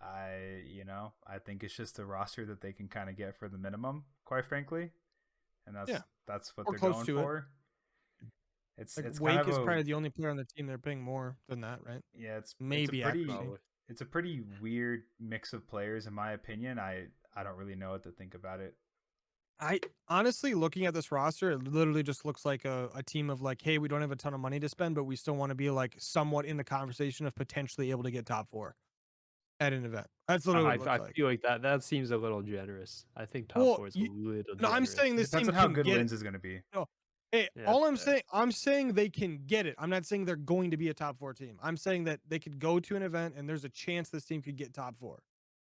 A: I think it's just a roster that they can kind of get for the minimum, quite frankly, and that's what
B: Or
A: they're
B: close
A: going
B: to it.
A: for. It's
B: Like
A: it's
B: Wake
A: kind of
B: is
A: a,
B: probably the only player on the team they're paying more than that, right?
A: yeah, it's
B: Maybe
A: it's a pretty
B: Accuracy.
A: it's a pretty weird mix of players in my opinion. I don't really know what to think about it.
B: I honestly, looking at this roster, it literally just looks like a team of like, hey, we don't have a ton of money to spend, but we still want to be like somewhat in the conversation of potentially able to get top 4 at an event. That's literally what it looks
C: I
B: like.
C: feel like that seems a little generous. I think top
B: Well,
C: 4 is a little
B: No, I'm
C: generous.
B: saying this
A: Depends
B: team
A: on how
B: can
A: good
B: get
A: Lens
B: it.
A: is going to be.
B: Hey,
C: Yeah,
B: all
C: that's
B: I'm saying they can get it. I'm not saying they're going to be a top 4 team. I'm saying that they could go to an event and there's a chance this team could get top 4.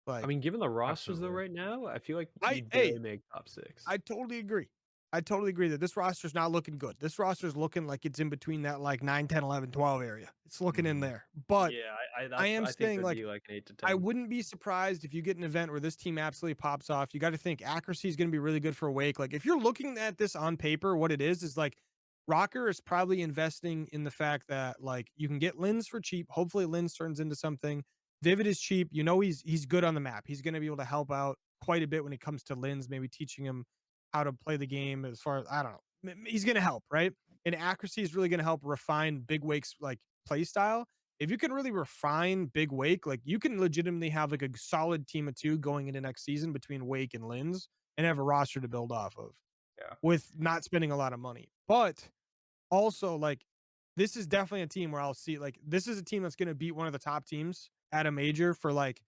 B: Like,
C: I mean, given the rosters though
A: Absolutely.
C: right now, I feel like
B: I-
C: you barely
B: hey,
C: make top 6.
B: I totally agree. I totally agree that this roster's not looking good. This roster's looking like it's in between that like 9, 10, 11, 12 area. It's looking in
A: Mhm.
B: there. But
C: yeah,
B: I am
C: think
B: saying,
C: it'd
B: like,
C: be like an 8 to 10.
B: I wouldn't be surprised if you get an event where this team absolutely pops off. You got to think Accuracy is going to be really good for Wake. Like, if you're looking at this on paper, what it is like Rocker is probably investing in the fact that like you can get Lens for cheap. Hopefully Lens turns into something. Vivid is cheap. You know he's good on the map. He's going to be able to help out quite a bit when it comes to Lins, maybe teaching him how to play the game as far as I don't know. He's going to help, right? And accuracy is really going to help refine Big Wake's like play style. If you can really refine Big Wake, like you can legitimately have like a solid team of 2 going into next season between Wake and Lins and have a roster to build off of.
A: Yeah.
B: With not spending a lot of money. But also like this is definitely a team where I'll see like this is a team that's going to beat one of the top teams at a major for like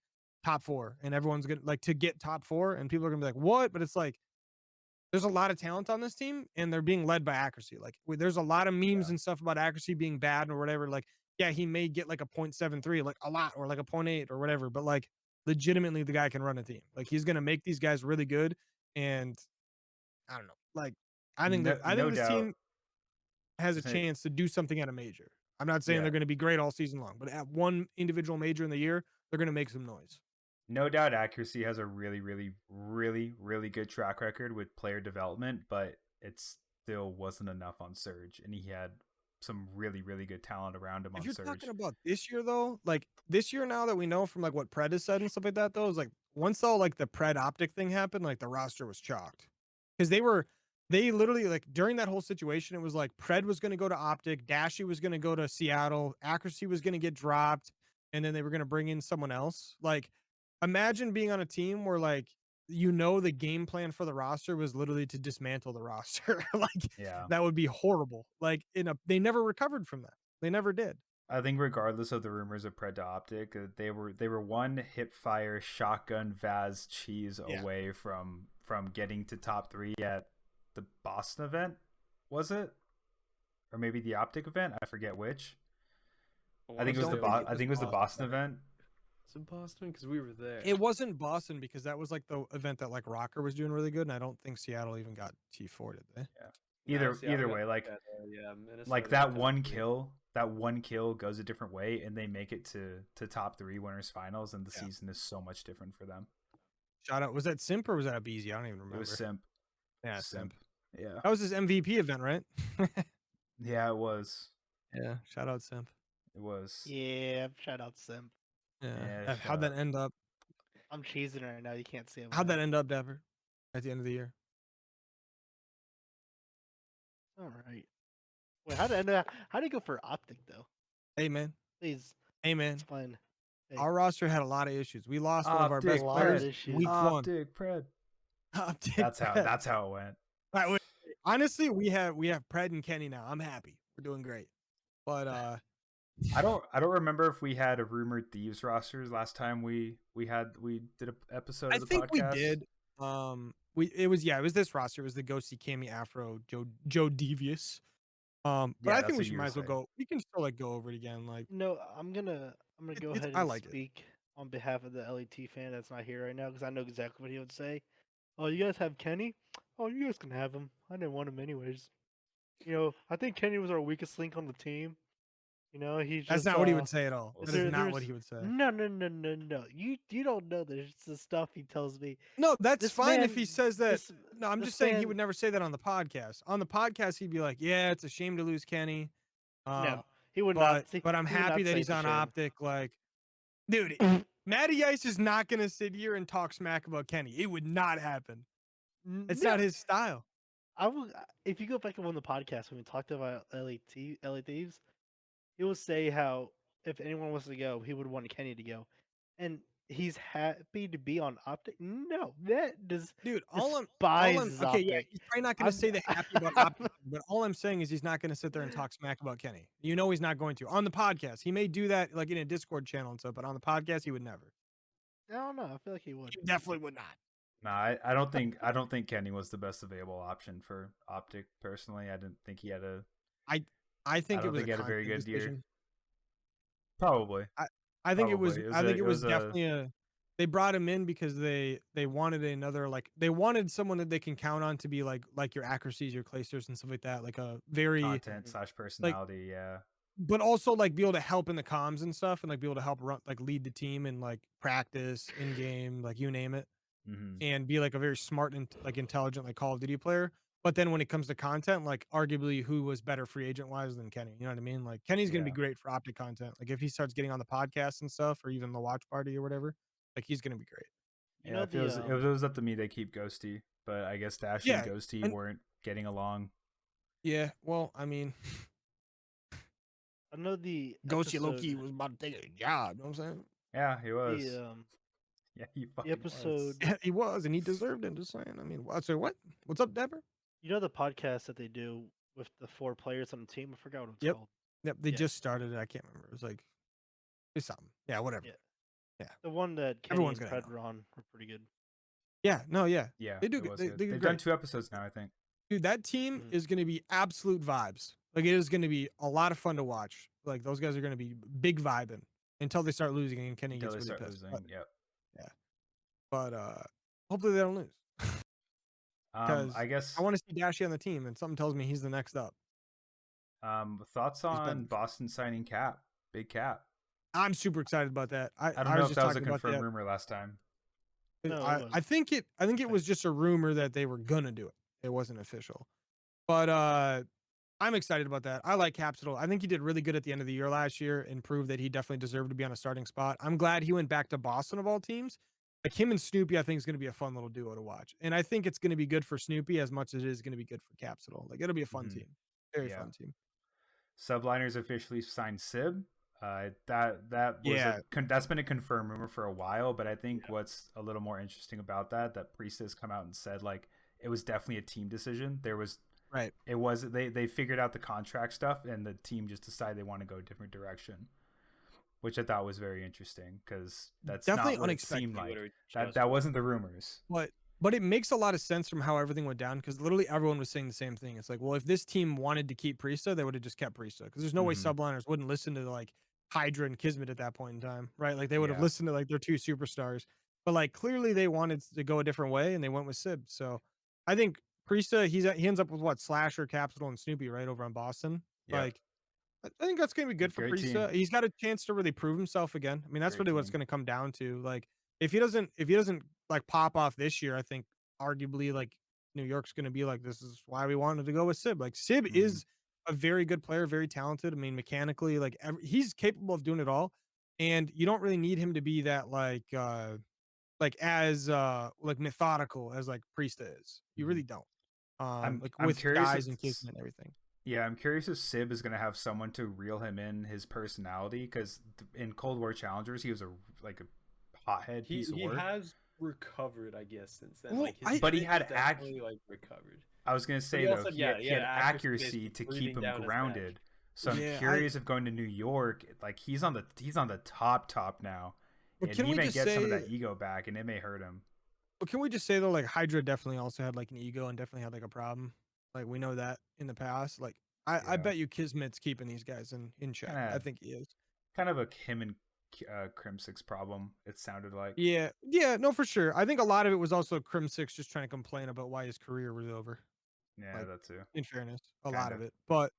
B: top 4 and everyone's going to like to get top 4 and people are going to be like what, but it's like there's a lot of talent on this team and they're being led by accuracy. Like there's a lot of memes and stuff about accuracy being bad or whatever, like yeah, he may get like a 0.73 like a lot or like a 0.8 or whatever, but like legitimately the guy can run a team. Like he's going to make these guys really good and I don't know. Like I think that
A: No
B: this
A: doubt.
B: team has a
A: Say-
B: chance to do something at a major. I'm not saying
A: Yeah.
B: they're going to be great all season long, but at one individual major in the year, they're going to make some noise.
A: No doubt accuracy has a really, really, really, really good track record with player development, but it still wasn't enough on Surge, and he had some really, really good talent around him
B: If
A: on
B: you're
A: Surge.
B: talking about this year though, like this year now that we know from like what Pred has said and stuff like that, though, is like once all like the Pred optic thing happened, like the roster was chalked. Because they literally like during that whole situation, it was like Pred was going to go to optic, Dashy was going to go to Seattle, accuracy was going to get dropped, and then they were going to bring in someone else. Like imagine being on a team where like you know the game plan for the roster was literally to dismantle the roster. Like
A: Yeah.
B: that would be horrible. Like they never recovered from that. They never did.
A: I think regardless of the rumors of Pred to Optic, they were one hip fire shotgun Vaz cheese
B: Yeah.
A: away from getting to top 3 at the Boston event, was it? Or maybe the Optic event? I forget which. I think it was the Boston event.
C: Was it Boston? Because we were there.
B: It wasn't Boston because that was like the event that like Rocker was doing really good, and I don't think Seattle even got T4, did they?
A: Yeah.
C: No, Seattle
A: Either
C: got
A: way, like
C: Minnesota
A: like
C: got
A: that
C: top
A: one
C: 3.
A: kill, goes a different way, and they make it to top 3 winners finals, and the season is so much different for them.
B: Shout out. Was that Simp or was that a BZ? I don't even remember.
A: It was Simp.
B: Yeah, Simp.
A: Yeah.
B: That was his MVP event, right?
A: Yeah, it was.
B: Yeah. Shout out Simp.
A: It was.
D: Yeah, shout out Simp.
B: Yeah. How'd that end up?
D: I'm cheesing right now. You can't see him.
B: How'd that end up, Dever? At the end of the year.
D: All right. Wait, how did he go for optic though?
B: Hey man.
D: Please
B: Hey man.
D: explain. Hey.
B: Our roster had a lot of issues. We lost one of our best
A: Optic
B: players
D: issues.
B: week 1.
A: Optic Pred.
B: Optic
A: That's
B: Pred.
A: how it went.
B: All right, wait. Honestly, we have Pred and Kenny now. I'm happy. We're doing great. But
A: I don't remember if we had a rumored thieves rosters last time we did an episode of the podcast.
B: I think we did. It was this roster. It was the Ghosty, Cammy, Afro, Joe Devious. But
A: Yeah,
B: I
A: that's
B: think we
A: what
B: should
A: you
B: might
A: were
B: as well
A: saying.
B: go. We can still like go over it again. Like
D: No, I'm gonna go ahead
B: I
D: and
B: like it.
D: speak on behalf of the LET fan that's not here right now because I know exactly what he would say. Oh, you guys have Kenny? Oh, you guys can have him. I didn't want him anyways. You know, I think Kenny was our weakest link on the team. You know, he's just.
B: That's not what he would say at all. That is not what
D: there's-
B: he would say.
D: No. You don't know. There's the stuff he tells me.
B: No, that's
D: This
B: fine if
D: man-
B: he says that.
D: this-
B: No, I'm
D: this
B: just saying he
D: man-
B: would never say that on the podcast. On the podcast, he'd be like, "Yeah, it's a shame to lose Kenny."
D: No, he would
B: but
D: not.
B: but I'm
D: he would
B: happy
D: not
B: that
D: say
B: he's
D: it's a
B: on
D: shame.
B: Optic. Like, dude, Matty Ice is not gonna sit here and talk smack about Kenny. It would not happen. It's
D: No.
B: not his style.
D: I will. If you go back on the podcast when we talked about LA Thieves, he will say how if anyone wants to go, he would want Kenny to go, and he's happy to be on Optic. No, that does.
B: Dude,
D: despises
B: okay, yeah,
D: Optic.
B: he's probably not gonna
D: I'm-
B: say the happy about Optic, but all I'm saying is he's not gonna sit there and talk smack about Kenny. You know he's not going to. On the podcast, he may do that like in a Discord channel and stuff, but on the podcast, he would never.
D: I don't know. I feel like he would.
B: He definitely would not.
A: Nah, I don't think Kenny was the best available option for Optic personally. I didn't think he had a
B: I think
A: I
B: it
A: don't
B: was
A: think he had a very
B: content
A: good year.
B: decision.
A: probably.
B: I think it was.
A: Probably.
B: I think
A: It
B: it was
A: was a-
B: definitely a. They brought him in because they wanted another like they wanted someone that they can count on to be like your accuracies, your claysters and stuff like that. Like a very
A: Content / personality, yeah.
B: but also like be able to help in the comms and stuff and like be able to help run like lead the team and like practice in game, like you name it,
A: Mm-hmm.
B: and be like a very smart and like intelligent like Call of Duty player. But then when it comes to content, like arguably who was better free agent wise than Kenny? You know what I mean? Like Kenny's gonna be
A: Yeah.
B: great for optic content. Like if he starts getting on the podcast and stuff, or even the watch party or whatever, like he's gonna be great.
D: You
A: Yeah,
D: know
A: if it was,
D: the
A: if it was up to me, they keep Ghosty, but I guess Dashy and
B: Yeah,
A: Ghosty
B: and
A: weren't getting along.
B: yeah. Well, I mean,
D: I know the
B: Ghosty low
D: episode
B: key was about to take a job. You know what I'm saying?
A: Yeah, he was.
D: the
A: Yeah, he
D: the
A: fucking was.
D: episode
B: Yeah, he was, and he deserved it. Just saying. I mean, so what? What's up, Dapper?
D: you know the podcast that they do with the 4 players on the team? I forgot what it's
B: Yep.
D: called.
B: Yep. They
D: Yeah.
B: just started it. I can't remember. It was like it's something. Yeah, whatever.
D: Yeah.
B: Yeah.
D: The one that Kenny
B: Everyone's
D: and
B: gonna
D: Pred
B: know.
D: were on were pretty good.
B: Yeah. No. Yeah.
A: Yeah,
B: They do.
A: it was
B: They
A: good.
B: do
A: They've
B: great.
A: done 2 episodes now, I think.
B: Dude, that team
D: Mhm.
B: is going to be absolute vibes. Like it is going to be a lot of fun to watch. Like those guys are going to be big vibing until they start losing and Kenny
A: Until
B: gets
A: they
B: really
A: start
B: pissed.
A: losing. Yep.
B: But hopefully they don't lose because
A: I guess
B: I want to see Dashy on the team, and something tells me he's the next up.
A: thoughts
B: He's better.
A: on Boston signing Cap, Big Cap.
B: I'm super excited about that.
A: I don't
B: I
A: know
B: was
A: if
B: just
A: that was a
B: talking about
A: confirmed
B: that.
A: rumor last time.
D: No, it
B: I
D: was.
B: think it was just a rumor that they were gonna do it. It wasn't official. But I'm excited about that. I like Capsule. I think he did really good at the end of the year last year and proved that he definitely deserved to be on a starting spot. I'm glad he went back to Boston of all teams. Like him and Snoopy, I think is going to be a fun little duo to watch. And I think it's going to be good for Snoopy as much as it is going to be good for Capsule. Like it'll be a fun
A: Mhm.
B: team. Very
A: Yeah.
B: fun team.
A: Subliners officially signed Sib. That was
B: Yeah.
A: that's been a confirmed rumor for a while, but I think what's a little more interesting about that Priest has come out and said like it was definitely a team decision. There was
B: Right.
A: It was they figured out the contract stuff and the team just decided they want to go a different direction, which I thought was very interesting because that's
B: Definitely
A: not what
B: unexpected.
A: it seemed like.
C: Literally
A: That
C: just
A: that wasn't the rumors.
B: But it makes a lot of sense from how everything went down because literally everyone was saying the same thing. It's like, well, if this team wanted to keep Priesta, they would have just kept Priesta because there's no way
A: Mhm.
B: subliners wouldn't listen to like Hydra and Kismet at that point in time, right? Like they would have
A: Yeah.
B: listened to like their 2 superstars, but like clearly they wanted to go a different way and they went with Sib. So I think Priesta, he ends up with what Slasher, Capsule, and Snoopy right over on Boston.
A: Yep.
B: Like I think that's going to be good for
A: Great team.
B: Priesta. He's got a chance to really prove himself again. I mean, that's
A: Great
B: really what it's
A: team.
B: going to come down to. Like, if he doesn't like pop off this year, I think arguably like New York's going to be like, this is why we wanted to go with Sib. Like, Sib
A: Mhm.
B: is a very good player, very talented. I mean, mechanically, like he's capable of doing it all, and you don't really need him to be that as methodical as like Priesta is. You really don't.
A: I'm
B: Like
A: I'm
B: with
A: curious
B: guys
A: if
B: and Kismet and everything.
A: Yeah, I'm curious if Sib is gonna have someone to reel him in his personality because in Cold War Challengers he was a hothead piece of
C: He
A: work.
C: has recovered, I guess, since then.
B: Well,
C: Like his
A: But he
C: shit
A: had
C: is definitely, like recovered.
A: I was gonna
C: But
A: say
C: he
A: though
C: also-
A: he
C: yeah,
A: had,
C: he
A: he had
C: had accuracy
A: accuracy to
C: breathing
A: keep him
C: down his
A: grounded.
C: neck.
A: So I'm
B: Yeah,
A: curious if going to New York, like he's on the top now,
B: But
A: and
B: can
A: he
B: we
A: may
B: just
A: get some of
B: say
A: that ego back, and it may hurt him.
B: But can we just say though, like Hydra definitely also had like an ego and definitely had like a problem. Like we know that in the past. Like I
A: Yeah.
B: bet you Kismet's keeping these guys in check. I
A: Kinda-
B: think he is.
A: Kind of a him and Crimsix problem. It sounded like.
B: Yeah, no, for sure. I think a lot of it was also Crim6 just trying to complain about why his career was over.
A: Yeah,
B: like,
A: that too.
B: In fairness, a lot of
A: Kinda.
B: it. But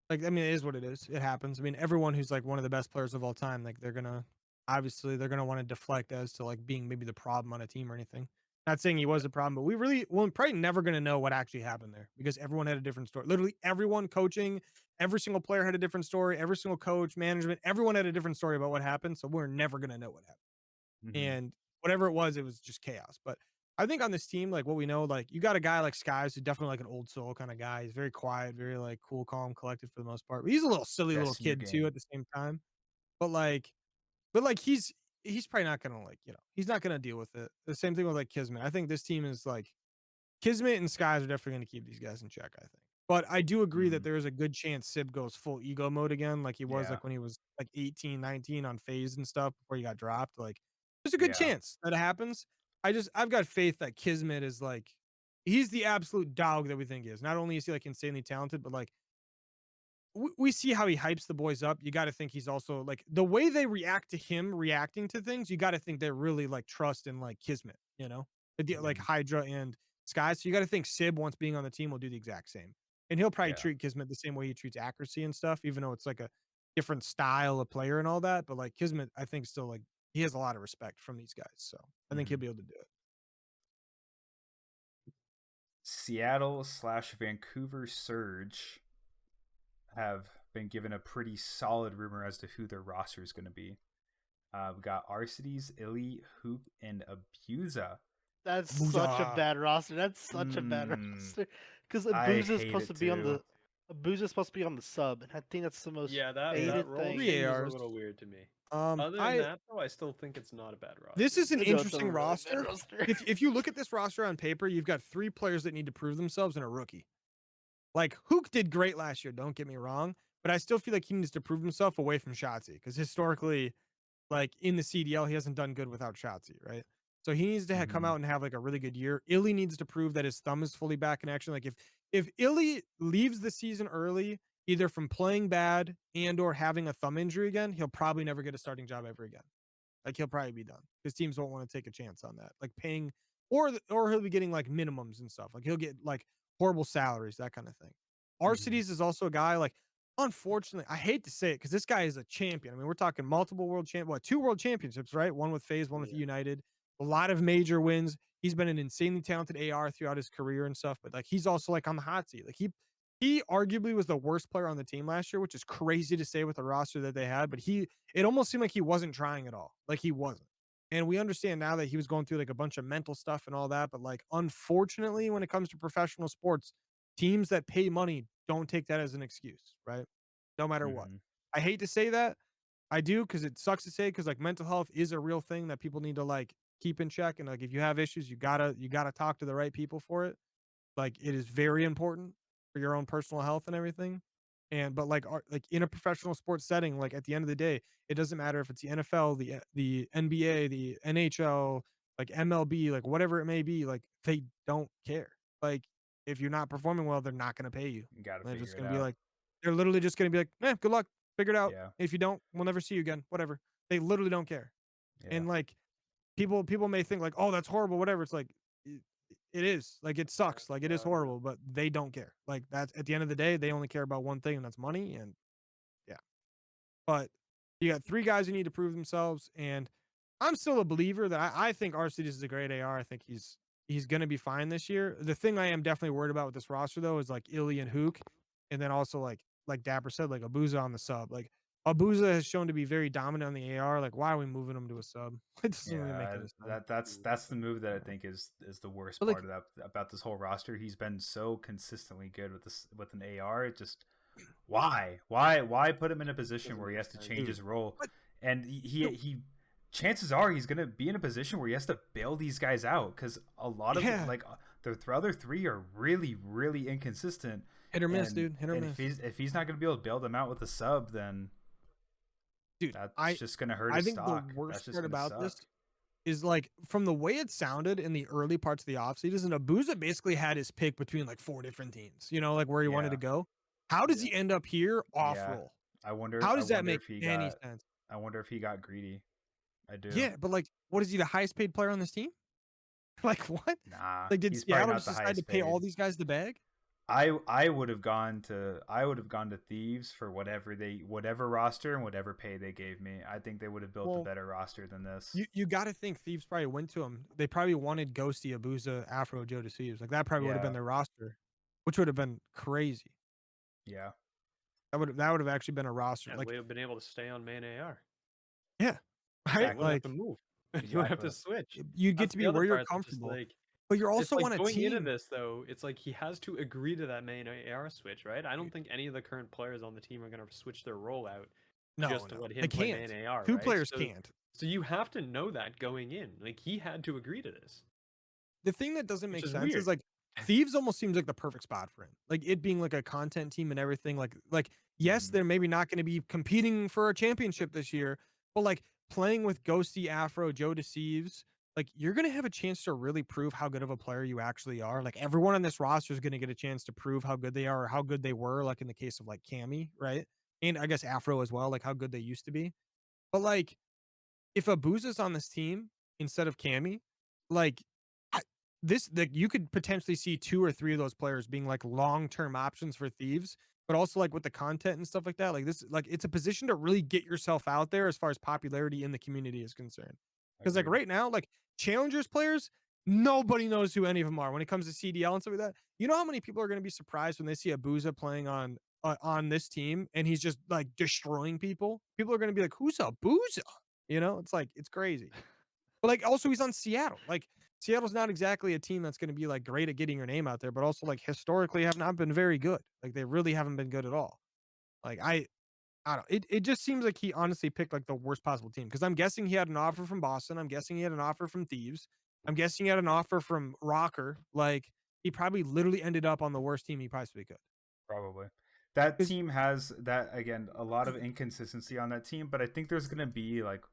B: like, I mean, it is what it is. It happens. I mean, everyone who's like one of the best players of all time, like they're gonna want to deflect as to like being maybe the problem on a team or anything. Not saying he was the problem, but we're probably never gonna know what actually happened there because everyone had a different story. Literally everyone coaching, every single player had a different story. Every single coach, management, everyone had a different story about what happened. So we're never gonna know what happened.
A: Mhm.
B: And whatever it was just chaos. But I think on this team, like what we know, like you got a guy like Skies who's definitely like an old soul kind of guy. He's very quiet, very like cool, calm, collected for the most part. But he's a little silly little
A: Best in your
B: kid too
A: game.
B: at the same time. But he's probably not gonna he's not gonna deal with it. The same thing with like Kismet. I think this team is like Kismet and Skies are definitely gonna keep these guys in check, I think. But I do agree that
A: Mhm.
B: there is a good chance Sib goes full ego mode again, like he was
A: Yeah.
B: like when he was like 18, 19 on phase and stuff before he got dropped. Like there's a good
A: Yeah.
B: chance that it happens. I've got faith that Kismet is like he's the absolute dog that we think he is. Not only is he like insanely talented, but like we see how he hypes the boys up. You got to think he's also like the way they react to him reacting to things. You got to think they really like trust in like Kismet, like
A: Mhm.
B: Hydra and Sky. So you got to think Sib once being on the team will do the exact same, and he'll probably
A: Yeah.
B: treat Kismet the same way he treats accuracy and stuff, even though it's like a different style of player and all that. But like Kismet, I think still like he has a lot of respect from these guys, so I think he'll
A: Mhm.
B: be able to do it.
A: Seattle/Vancouver Surge have been given a pretty solid rumor as to who their roster is going to be. We got Arcides, Illy, Hook, and Abusa.
D: That's such a
B: Booyah.
D: bad roster. That's such a bad roster. Because
A: I
D: Abusa's
A: hate
D: supposed
A: it
D: to be on
A: too.
D: the Abusa's supposed to be on the sub, and I think that's the most
C: Yeah, that
D: hated
C: role
D: thing.
C: change is a
B: ARs.
C: little weird to me. Other than that, though, I still think it's not a bad roster.
B: This is an
D: No, it's a
B: interesting
D: really bad
B: roster.
D: roster.
B: If you look at this roster on paper, you've got 3 players that need to prove themselves and a rookie. Like Hook did great last year, don't get me wrong, but I still feel like he needs to prove himself away from Shotzi because historically, like in the CDL, he hasn't done good without Shotzi, right? So he needs to come out and have like a really good year. Illy needs to prove that his thumb is fully back in action. Like if Illy leaves the season early, either from playing bad and or having a thumb injury again, he'll probably never get a starting job ever again. Like he'll probably be done because teams won't want to take a chance on that. Like paying, or he'll be getting like minimums and stuff. Like he'll get like horrible salaries, that kind of thing. Arcides is also a guy like, unfortunately, I hate to say it because this guy is a champion. I mean, we're talking multiple what 2 world championships, right? One with FaZe, one with United. A lot of major wins. He's been an insanely talented AR throughout his career and stuff, but like he's also like on the hot seat. Like he arguably was the worst player on the team last year, which is crazy to say with the roster that they had, but it almost seemed like he wasn't trying at all. Like he wasn't. And we understand now that he was going through like a bunch of mental stuff and all that, but like unfortunately when it comes to professional sports, teams that pay money don't take that as an excuse, right? No matter what. I hate to say that. I do because it sucks to say because like mental health is a real thing that people need to like keep in check. And like if you have issues, you gotta talk to the right people for it. Like it is very important for your own personal health and everything. And but like in a professional sports setting, like at the end of the day, it doesn't matter if it's the NFL, the NBA, the NHL, like MLB, like whatever it may be, like they don't care. Like if you're not performing well, they're not going to pay you.
A: You gotta
B: They're
A: figure
B: just
A: it
B: going to be
A: out.
B: like, they're literally just going to be like, good luck, figure it out.
A: Yeah.
B: If you don't, we'll never see you again. Whatever. They literally don't care.
A: Yeah.
B: And like people may think like, oh, that's horrible, whatever. It's like it is like it sucks, like it is horrible, but they don't care. Like that's at the end of the day, they only care about one thing, and that's money. And yeah, but you got 3 guys who need to prove themselves, and I'm still a believer that I think Arcides is a great AR. I think he's gonna be fine this year. The thing I am definitely worried about with this roster though is like Illy and Hook, and then also like Dapper said, like Abusa on the sub. Like Abusa has shown to be very dominant on the AR. Like, why are we moving him to a sub? It doesn't really make any sense.
A: That's the move that I think is the worst
B: But, like-
A: part of that about this whole roster. He's been so consistently good with an AR. It just why put him in a position where he has to change his role? And he chances are he's gonna be in a position where he has to bail these guys out because a lot of like the other 3 are really inconsistent.
B: Hit or miss, dude. Hit or miss.
A: If he's not gonna be able to bail them out with a sub, then
B: dude,
A: that's just gonna hurt.
B: I
A: his
B: think
A: stock.
B: the worst
A: That's
B: part about
A: suck.
B: this is like from the way it sounded in the early parts of the offseason, Abusa basically had his pick between like 4 different teams, you know, like where he wanted to go. How does he end up here off roll?
A: I wonder.
B: How does that
A: wonder
B: make
A: if he
B: any
A: got,
B: sense?
A: I wonder if he got greedy. I do.
B: Yeah, but like, what is he, the highest paid player on this team? Like what?
A: Nah.
B: Like did
A: he's probably
B: Seattle
A: not
B: just
A: the
B: decide
A: highest
B: to pay
A: paid.
B: all these guys the bag?
A: I would have gone to Thieves for whatever roster and whatever pay they gave me. I think they would have built a better roster than this.
B: You got to think Thieves probably went to him. They probably wanted Ghosty, Abusa, Afro, Joe Deceives. Like that probably would have been their roster, which would have been crazy.
A: Yeah.
B: That would have actually been a roster.
C: Yeah,
B: like
C: we have been able to stay on main AR.
B: Yeah.
C: Right?
B: Like
C: have to move. You have to switch.
B: You get to be where you're comfortable. But you're also on a
C: going
B: team.
C: into this though, it's like he has to agree to that main AR switch, right? I don't think any of the current players on the team are going to switch their role out just to let him play main AR.
B: 2
C: right?
B: players can't.
C: So you have to know that going in. Like he had to agree to this.
B: The thing that doesn't make sense
C: weird.
B: is like Thieves almost seems like the perfect spot for him. Like it being like a content team and everything. Like yes, they're maybe not going to be competing for a championship this year, but like playing with Ghosty, Afro, Joe Deceives, like you're going to have a chance to really prove how good of a player you actually are. Like everyone on this roster is going to get a chance to prove how good they are or how good they were, like in the case of like Cammy, right? And I guess Afro as well, like how good they used to be. But like if Abusa's on this team instead of Cammy, like you could potentially see 2 or 3 of those players being like long-term options for Thieves, but also like with the content and stuff like that, like this, like it's a position to really get yourself out there as far as popularity in the community is concerned. Because like right now, like challengers players, Nobody knows who any of them are when it comes to CDL and stuff like that. You know how many people are going to be surprised when they see Abuza playing on this team and he's just like destroying people? People are going to be like, "Who's Abuza?" You know, it's like it's crazy. But like also he's on Seattle. Like Seattle's not exactly a team that's going to be like great at getting your name out there, but also like historically have not been very good. Like they really haven't been good at all. Like I don't. It just seems like he honestly picked like the worst possible team because I'm guessing he had an offer from Boston. I'm guessing he had an offer from Thieves. I'm guessing he had an offer from Rocker. Like he probably literally ended up on the worst team he possibly could.
A: Probably. That
B: 'Cause
A: team has that again a lot of inconsistency on that team, but I think there's gonna be like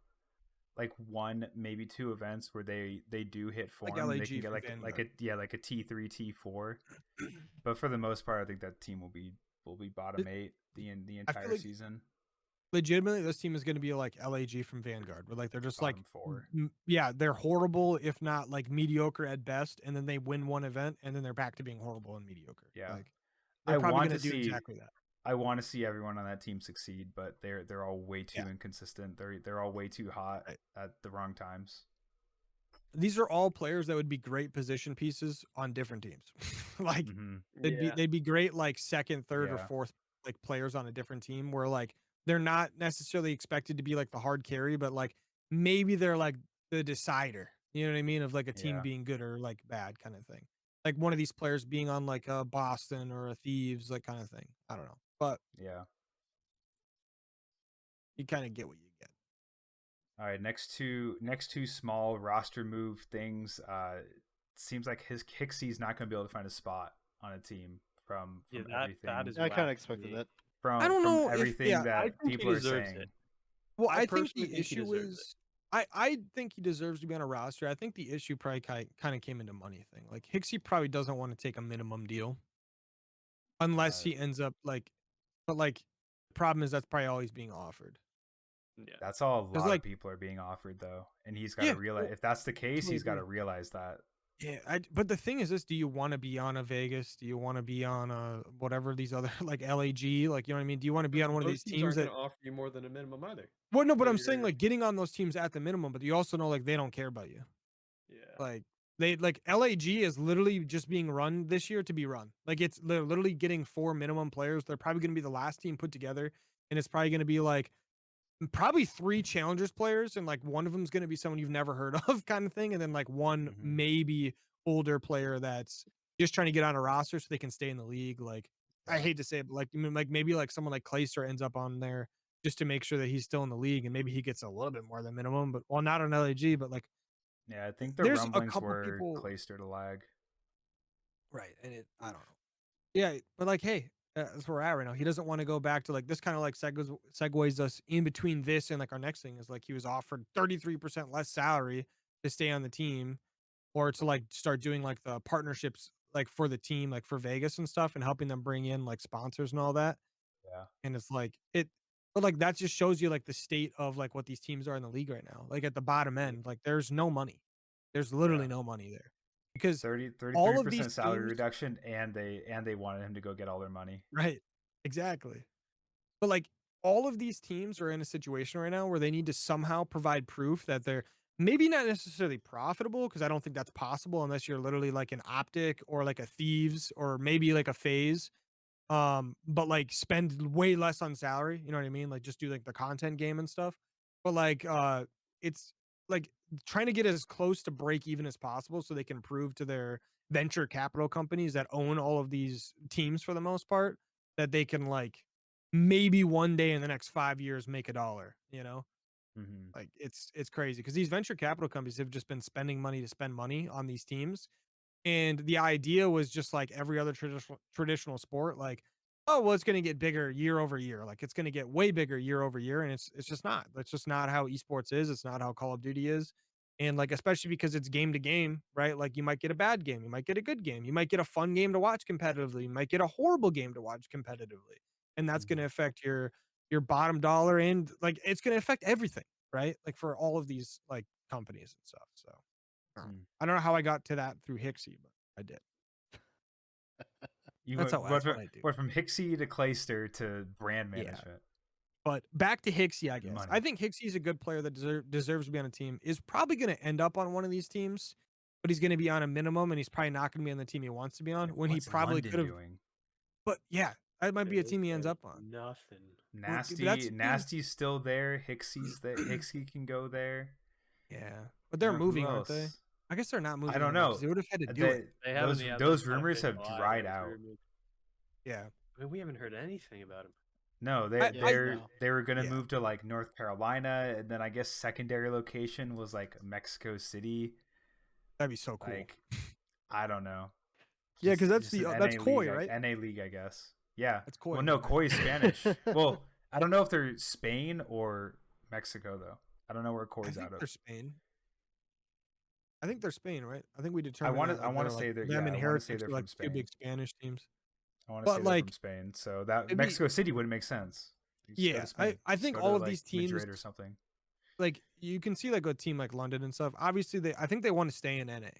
A: one maybe two events where they do hit
B: like
A: form. They can
B: LAG
A: get
B: from
A: like
B: Vanguard.
A: like a T3 T4, but for the most part, I think that team will be bottom eight the
B: I feel
A: entire
B: like
A: season.
B: legitimately this team is going to be like LAG from Vanguard, where like they're just like
A: Bottom four.
B: yeah, they're horrible if not like mediocre at best, and then they win one event and then they're back to being horrible and mediocre.
A: Yeah,
B: Like they're
A: I
B: probably
A: want
B: going
A: to
B: to do
A: see
B: exactly that.
A: I want to see everyone on that team succeed, but they're all way too
B: Yeah.
A: inconsistent. They're all way too hot
B: Right.
A: at the wrong times.
B: These are all players that would be great position pieces on different teams. Like
A: Mm-hmm.
B: they'd be great like second, third, or
A: Yeah.
B: fourth like players on a different team where like they're not necessarily expected to be like the hard carry, but like maybe they're like the decider. You know what I mean? Of like a team
A: Yeah.
B: being good or like bad kind of thing. Like one of these players being on like a Boston or a Thieves, like kind of thing. I don't know. But
A: Yeah.
B: you kind of get what you get.
A: All right, next two small roster move things. Seems like his Hixie's not going to be able to find a spot on a team from
C: Yeah,
A: everything
C: that is
D: I kind of
C: whack to
D: expected
C: me.
D: that.
B: I don't
A: from
B: know if
A: everything
B: yeah,
C: I
A: that
C: think he
A: people are
C: deserves
A: saying.
C: it.
B: well,
C: I
B: I think
C: personally
B: the
C: think he
B: issue
C: deserves
B: is I think he deserves to be on a roster. I think the issue probably kind of came into money thing. Like Hixie probably doesn't want to take a minimum deal unless
A: Uh,
B: he ends up like but like the problem is that's probably all he's being offered.
C: Yeah.
A: that's all a
B: Cuz
A: lot of
B: like
A: people are being offered though, and he's got to
B: yeah,
A: realize
B: well,
A: if that's the case,
B: totally
A: he's got
B: agree.
A: to realize that.
B: Yeah, but the thing is this, do you want to be on a Vegas? Do you want to be on a whatever these other like LAG, like you know what I mean? Do you want to be on one of
C: Those
B: these
C: teams
B: teams
C: aren't going
B: that
C: to offer you more than a minimum either.
B: well no, but
C: So
B: I'm saying
C: you're
B: like getting on those teams at the minimum, but you also know like they don't care about you.
C: yeah.
B: Like they like LAG is literally just being run this year to be run. Like they're literally getting 4 minimum players. They're probably going to be the last team put together, and it's probably going to be like probably 3 challengers players, and like one of them is going to be someone you've never heard of, kind of thing, and then like one
A: Mm-hmm.
B: maybe older player that's just trying to get on a roster so they can stay in the league. Like I
A: Yeah.
B: hate to say it, but like like maybe like someone like Clayster ends up on there just to make sure that he's still in the league, and maybe he gets a little bit more than minimum, but well, not on LAG, but like
A: Yeah, I think the
B: there's a
A: rumblings
B: couple
A: were
B: people
A: Clayster to lag.
B: right, and I don't know. Yeah, but like, hey, that's where we're at right now. He doesn't want to go back to like this. Kind of like segues us in between this and like our next thing is like he was offered 33% less salary to stay on the team, or to like start doing like the partnerships like for the team, like for Vegas and stuff, and helping them bring in like sponsors and all that.
A: Yeah.
B: And it's like but like that just shows you like the state of like what these teams are in the league right now. Like at the bottom end, like there's no money. There's literally
A: Yeah.
B: no money there because
A: 33
B: all of these
A: percent salary
B: teams,
A: reduction, and they wanted him to go get all their money.
B: right? Exactly. But like all of these teams are in a situation right now where they need to somehow provide proof that they're maybe not necessarily profitable because I don't think that's possible unless you're literally like an Optic or like a Thieves or maybe like a Phase. But like spend way less on salary, you know what I mean? Like just do like the content game and stuff. But like it's like trying to get as close to break even as possible so they can prove to their venture capital companies that own all of these teams for the most part that they can like maybe one day in the next 5 years make a dollar, you know?
A: Mm-hmm.
B: Like it's crazy because these venture capital companies have just been spending money to spend money on these teams, and the idea was just like every other traditional sport, like, oh well, it's going to get bigger year over year, like it's going to get way bigger year over year, and it's just not. That's just not how esports is. It's not how Call of Duty is, and like especially because it's game to game, right? Like you might get a bad game, you might get a good game, you might get a fun game to watch competitively, you might get a horrible game to watch competitively, and that's going
A: Mm-hmm.
B: to affect your bottom dollar, and like it's going to affect everything, right? Like for all of these like companies and stuff. So
A: Mm.
B: I don't know how I got to that through Hixie, but I did.
A: You
B: That's
A: went
B: what I do.
A: went from Hixie to Clayster to brand
B: Yeah.
A: management.
B: But back to Hixie, I guess.
A: Money.
B: I think Hixie is a good player that deserves to be on a team. Is probably going to end up on one of these teams. but he's going to be on a minimum, and he's probably not going to be on the team he wants to be on. When he
A: What's
B: probably
A: London
B: could have.
A: doing?
B: But yeah, that might be a team he ends up on.
C: Nothing.
B: Well, dude, but that's the thing.
A: Nasty's still there. Hicksy's there. Hicksy can go there.
B: Yeah, but they're
A: Who
B: moving, aren't they?
A: else?
B: I guess they're not moving.
A: I don't
B: anymore, 'cause
A: know.
B: They would have had to do it.
C: They haven't. Yeah,
A: Those
C: that's kind of
A: rumors
C: been
A: have
C: a lie,
A: dried
C: those
A: out.
C: rumors.
B: Yeah.
C: I mean, we haven't heard anything about him.
A: No,
D: no.
A: they were gonna
B: Yeah.
A: move to like North Carolina, and then I guess secondary location was like Mexico City.
B: That'd be so cool.
A: Like, I don't know.
B: Yeah, 'cause that's
A: just
B: the-
A: an
B: that's
A: NA
B: Koi,
A: league,
B: right?
A: NA league, I guess. Yeah.
B: That's Koi.
A: Well, no, Koi is Spanish. Well, I don't know if they're Spain or Mexico though. I don't know where
B: I
A: Koi's
B: think
A: out
B: they're
A: of.
B: Spain. I think they're Spain, right? I think we
A: I
B: determined.
A: want
B: that,
A: to.
B: like,
A: I want
B: they're,
A: to say
B: like,
A: they're.
B: them
A: Yeah,
B: and
A: I want to
B: Heretics
A: say they're
B: are,
A: from
B: like, two
A: Spain.
B: big Spanish teams.
A: I want to
B: But,
A: say they're
B: like,
A: from Spain. So that
B: it'd be-
A: Mexico City wouldn't make sense. You just go to
B: Yeah,
A: Spain.
B: I
A: Just
B: think
A: go
B: all
A: to,
B: of
A: like,
B: these teams,
A: Madrid or something.
B: like you can see like a team like London and stuff. Obviously, I think they want to stay in NA,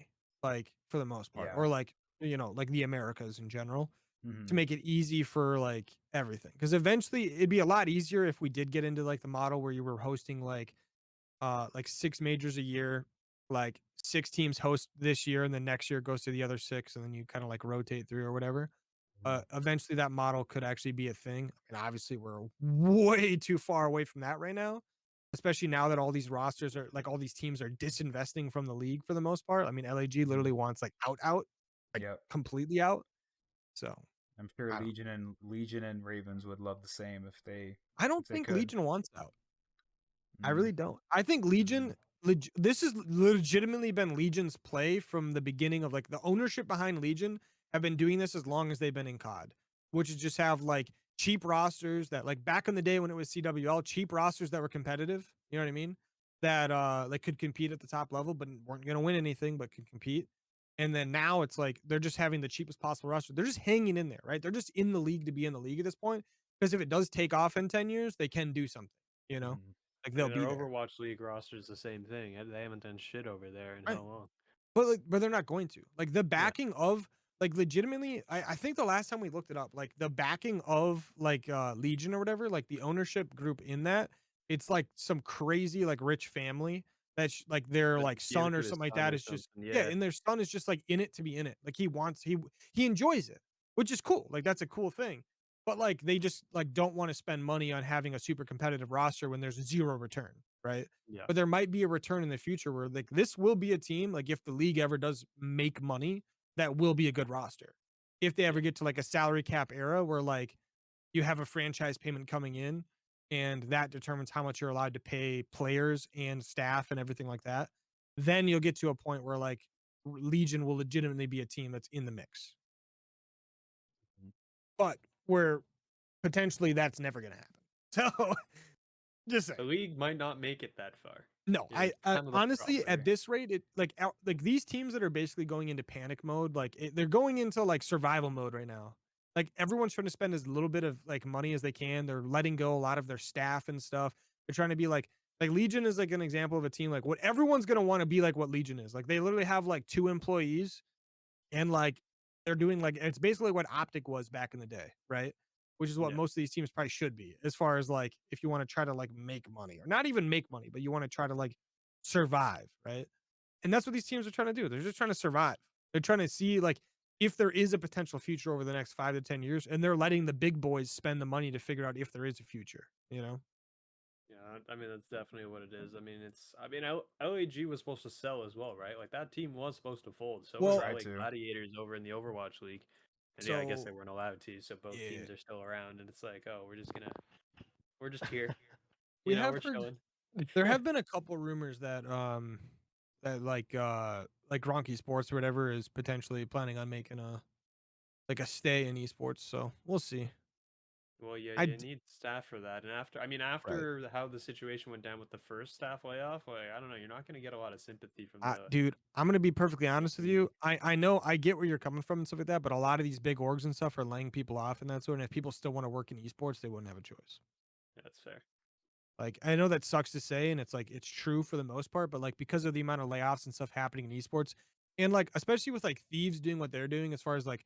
B: like for the most part,
A: Yeah.
B: or like like the Americas in general,
A: Mhm.
B: to make it easy for like everything. Because eventually, it'd be a lot easier if we did get into like the model where you were hosting like 6 majors a year, like 6 teams host this year, and then next year it goes to the other 6, and then you kind of like rotate through or whatever. Eventually that model could actually be a thing. And obviously we're way too far away from that right now, especially now that all these rosters are like all these teams are disinvesting from the league for the most part. I mean, LAG literally wants like out, like
A: Yep.
B: completely out. So
A: I'm sure
B: I don't-
A: Legion and Ravens would love the same if they.
B: I don't
A: If they
B: think
A: could.
B: Legion wants out. I
A: Mm.
B: really don't. I think Legion, this has legitimately been Legion's play from the beginning of like the ownership behind Legion have been doing this as long as they've been in COD, which is just have like cheap rosters that like back in the day when it was CWL, cheap rosters that were competitive. You know what I mean? That like could compete at the top level, but weren't going to win anything, but could compete. And then now it's like they're just having the cheapest possible roster. They're just hanging in there, right? They're just in the league to be in the league at this point. Because if it does take off in 10 years, they can do something, you know?
A: Mhm.
B: Like
C: I
B: they'll
C: mean,
B: be
C: their
B: there.
C: Overwatch League roster is the same thing. They haven't done shit over there in
B: Right.
C: how long?
B: But they're not going to. Like the backing of like legitimately, I think the last time we looked it up, like the backing of like Legion or whatever, like the ownership group in that, it's like some crazy like rich family that's like their
C: But
B: like
C: give it
B: son
C: to
B: or
C: his
B: something like
C: son
B: that
C: or
B: is just
C: something,
B: yeah,
C: yeah.
B: and their son is just like in it to be in it. Like he enjoys it, which is cool. Like that's a cool thing. But like they just like don't want to spend money on having a super competitive roster when there's zero return, right?
C: Yeah.
B: But there might be a return in the future where like this will be a team like if the league ever does make money, that will be a good roster. If they ever get to like a salary cap era where like you have a franchise payment coming in and that determines how much you're allowed to pay players and staff and everything like that, then you'll get to a point where like Legion will legitimately be a team that's in the mix. But where potentially that's never going to happen. So just saying.
C: The league might not make it that far.
B: No,
C: Yeah,
B: I
C: it's kind of the
B: honestly
C: proper.
B: at this rate, it like like these teams that are basically going into panic mode, like they're going into like survival mode right now. Like everyone's trying to spend as little bit of like money as they can. They're letting go a lot of their staff and stuff. They're trying to be like Legion is like an example of a team like what everyone's gonna want to be like what Legion is. Like they literally have like 2 employees and like they're doing like it's basically what Optic was back in the day, right? Which is what
C: Yeah.
B: most of these teams probably should be, as far as like if you want to try to like make money or not even make money, but you want to try to like survive, right? And that's what these teams are trying to do. They're just trying to survive. They're trying to see like if there is a potential future over the next 5 to 10 years, and they're letting the big boys spend the money to figure out if there is a future, you know?
C: Yeah, I mean that's definitely what it is. I mean LAG was supposed to sell as well, right? Like that team was supposed to fold. So
B: Well-
C: was
A: Tried
C: LA
A: to.
C: Gladiators over in the Overwatch League. And yeah, I guess
B: So-
C: they weren't allowed to, so both
B: Yeah.
C: teams are still around and it's like, oh, we're just here.
B: We
C: You know,
B: have
C: we're
B: heard-
C: chilling.
B: There have been a couple rumors that that like Gronky Sports or whatever is potentially planning on making a stay in esports, so we'll see.
C: Well, yeah,
B: I
C: you
B: d-
C: need staff for that. And after how the situation went down with the first staff layoff, like I don't know, you're not going to get a lot of sympathy from the
B: Dude, I'm gonna be perfectly honest with you. I know I get where you're coming from and stuff like that, but a lot of these big orgs and stuff are laying people off and that sort. And if people still want to work in esports, they wouldn't have a choice.
C: Yeah, that's fair.
B: Like I know that sucks to say, and it's like it's true for the most part, but like because of the amount of layoffs and stuff happening in esports, and like especially with like Thieves doing what they're doing, as far as like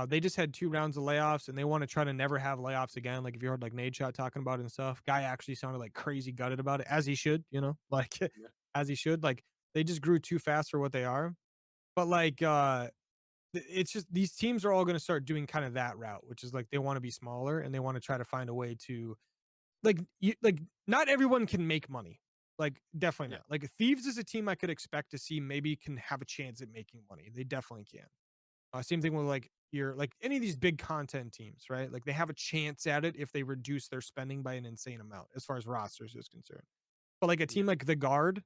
B: they just had 2 rounds of layoffs, and they want to try to never have layoffs again. Like if you heard like Nade Shot talking about it and stuff, guy actually sounded like crazy gutted about it, as he should, you know, like as he should. Like they just grew too fast for what they are, But like, it's just these teams are all going to start doing kind of that route, which is like they want to be smaller and they want to try to find a way to like not everyone can make money. Like definitely
C: Yeah.
B: not. Like Thieves is a team I could expect to see maybe can have a chance at making money. They definitely can. Same thing with like any of these big content teams, right? Like they have a chance at it if they reduce their spending by an insane amount as far as rosters is concerned. But like a team
C: Yeah.
B: like the Guard,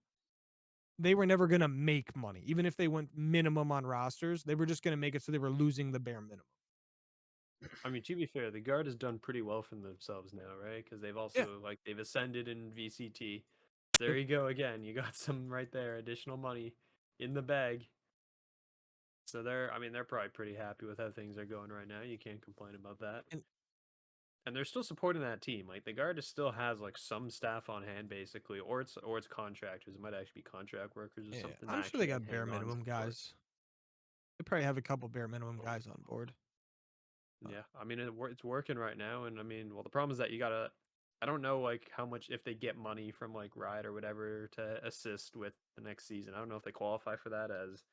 B: they were never gonna make money. Even if they went minimum on rosters, they were just gonna make it so they were losing the bare minimum.
C: I mean, to be fair, the guard has done pretty well for themselves now, right? Because they've
B: Yeah.
C: also they've ascended in VCT. There
B: Yep.
C: you go again. You got some right there, additional money in the bag. So they're probably pretty happy with how things are going right now. You can't complain about that.
B: And-
C: And they're still supporting that team. Like the guard still has like some staff on hand, basically, or it's contractors. It might actually be contract workers or
B: Yeah,
C: something.
B: I'm
C: that
B: sure they
C: actually
B: got bare
C: hang on
B: minimum
C: support.
B: guys. They probably have a couple bare minimum guys on board.
C: Yeah, I mean it's working right now, and I mean, well, the problem is that you gotta. I don't know like how much if they get money from like Riot or whatever to assist with the next season. I don't know if they qualify for that as,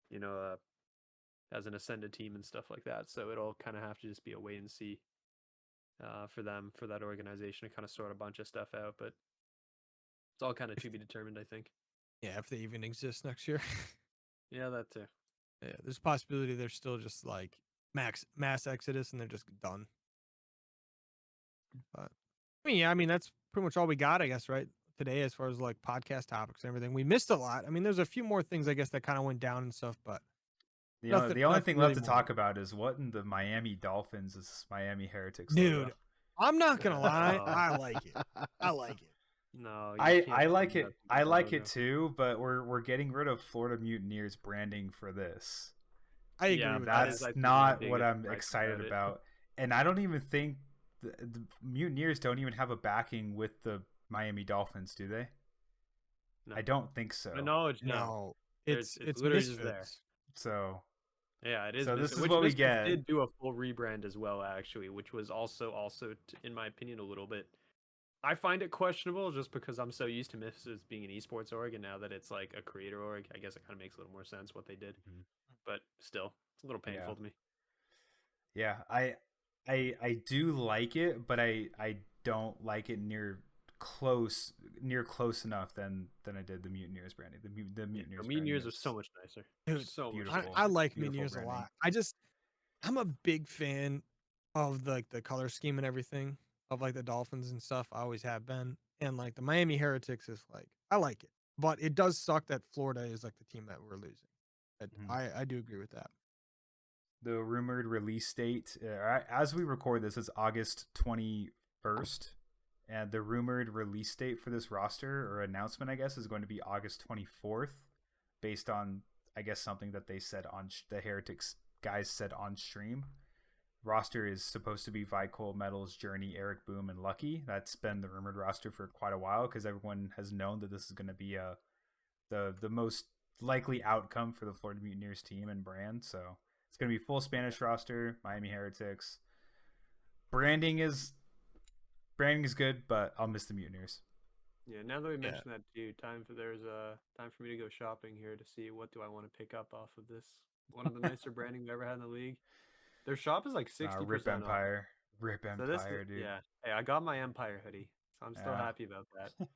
C: you know, as an ascended team and stuff like that. So it'll kind of have to just be a wait and see for them, for that organization to kind of sort a bunch of stuff out. But it's all kind of to be determined, I think.
B: Yeah, if they even exist next year.
C: Yeah, that too.
B: Yeah, there's a possibility they're still just like mass exodus and they're just done. But I mean that's pretty much all we got, I guess, right? Today as far as like podcast topics and everything. We missed a lot. I mean, there's a few more things I guess that kind of went down and stuff, but
A: The only
B: nothing
A: thing
B: really
A: left to
B: more.
A: talk about is what in the Miami Dolphins is Miami Heretics
B: Dude,
A: logo.
B: I'm not gonna lie, I like it. I like it.
C: No, you
A: I
C: can't
A: like
C: do
A: it.
C: that to
A: I
C: the
A: like it
C: logo.
A: too, but we're getting rid of Florida Mutineers branding for this.
B: I agree
C: Yeah,
B: with
C: that
B: that.
C: is, I
A: That's
C: think, my
A: not what
C: biggest
A: I'm
C: gripe
A: excited
C: about it.
A: about. And I don't even think the Mutineers don't even have a backing with the Miami Dolphins, do they?
C: No.
A: I don't think so.
C: My knowledge, no.
B: No,
C: It's
B: it's
C: literally just
B: misfits.
C: there.
A: So
C: Yeah, it is.
A: So this
C: Misfits,
A: is
C: which
A: what we
C: Misfits
A: get.
C: did do a full rebrand as well, actually, which was also, in my opinion, a little bit. I find it questionable just because I'm so used to Misfits being an esports org, and now that it's like a creator org, I guess it kind of makes a little more sense what they did.
A: Mhm.
C: But still, it's a little painful to me.
A: Yeah, I do like it, but I don't like it near close enough than I did the Mutineers branding. The Mutineers
C: Mutineers
A: branding
C: are so
A: is
C: much nicer.
B: Dude,
C: So much
A: beautiful.
C: nicer.
B: I like
A: Beautiful
B: Mutineers a
A: branding.
B: lot. I'm a big fan of the color scheme and everything of like the Dolphins and stuff. I always have been. And like the Miami Heretics is like I like it. But it does suck that Florida is like the team that we're losing.
A: Mhm.
B: I do agree with that.
A: The rumored release date, as we record this, is August 21st, and the rumored release date for this roster or announcement, I guess, is going to be August 24th, based on, I guess, something that they said on the Heretics guys said on stream. Roster is supposed to be Vicol, Metals, Journey, Eric Boom, and Lucky. That's been the rumored roster for quite a while because everyone has known that this is going to be the most likely outcome for the Florida Mutineers team and brand. So it's going to be full Spanish roster, Miami Heretics. Branding is good, but I'll miss the Mutineers.
C: Yeah, now that we mentioned that too, time for me to go shopping here to see what do I want to pick up off of this. One of the nicer branding we've ever had in the league. Their shop is like 60%
A: Rip
C: off.
A: Empire. Rip
C: So
A: Empire, dude.
C: yeah. Hey, I got my Empire hoodie, so I'm still
A: Yeah.
C: happy about that.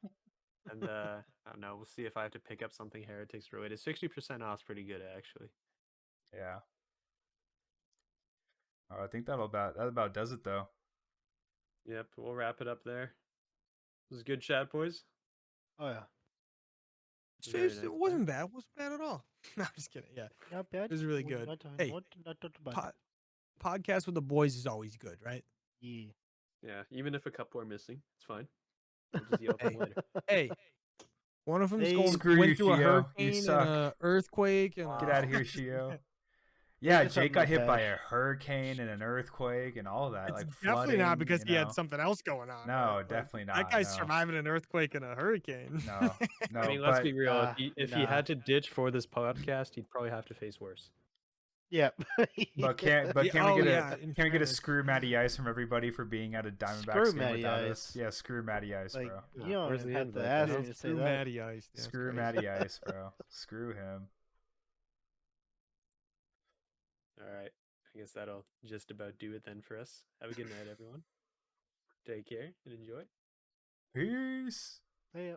C: And I don't know, we'll see if I have to pick up something Heretics related. 60% off is pretty good actually.
A: Yeah. I think that about does it though.
C: Yep, we'll wrap it up there. This is good chat, boys.
D: Oh yeah.
C: Very nice,
B: It wasn't bad. It wasn't bad at all. No, I'm just kidding. Yeah.
D: Not bad.
B: It was really good. Hey,
D: not bad.
B: podcast with the boys is always good, right?
D: Yeah.
C: Yeah, even if a couple are missing, it's fine. We'll just yell at them later.
B: Hey, one of them's
D: Hey,
A: screw you,
B: went through a
A: Shio. You
B: hurricane and
A: suck.
B: a earthquake and
A: Get
B: a,
A: out of here, Shio. Yeah,
D: Just
A: Jake
D: something
A: got
D: like
A: hit by
D: that.
A: a hurricane and an earthquake and all that.
B: It's
A: Like
B: definitely not
A: flooding,
B: because
A: you
B: he
A: know.
B: had something else going on.
A: No,
B: right? Like,
A: definitely not.
B: That guy's
A: no.
B: surviving an earthquake and a hurricane.
A: No, no.
C: I mean, let's be real.
D: nah,
C: If he
D: nah.
C: had to ditch for this podcast, he'd probably have to face worse.
D: Yep.
A: But can we get
B: in
A: can we get a
B: fairness.
A: screw Matty Ice from everybody for being at a Diamondbacks
D: Screw
A: game
D: Matty
A: without
D: Ice.
A: us? Yeah, screw Matty Ice,
D: like
A: bro.
D: you don't
C: Where's
D: even
C: the
D: have to
C: invite,
D: ask
C: man?
D: me to say
B: Screw
D: that.
B: Matty Ice. That's
A: Screw
B: crazy.
A: Matty Ice, bro. Screw him.
C: All right. I guess that'll just about do it then for us. Have a good night, everyone. Take care and enjoy.
A: Peace.
D: Hey,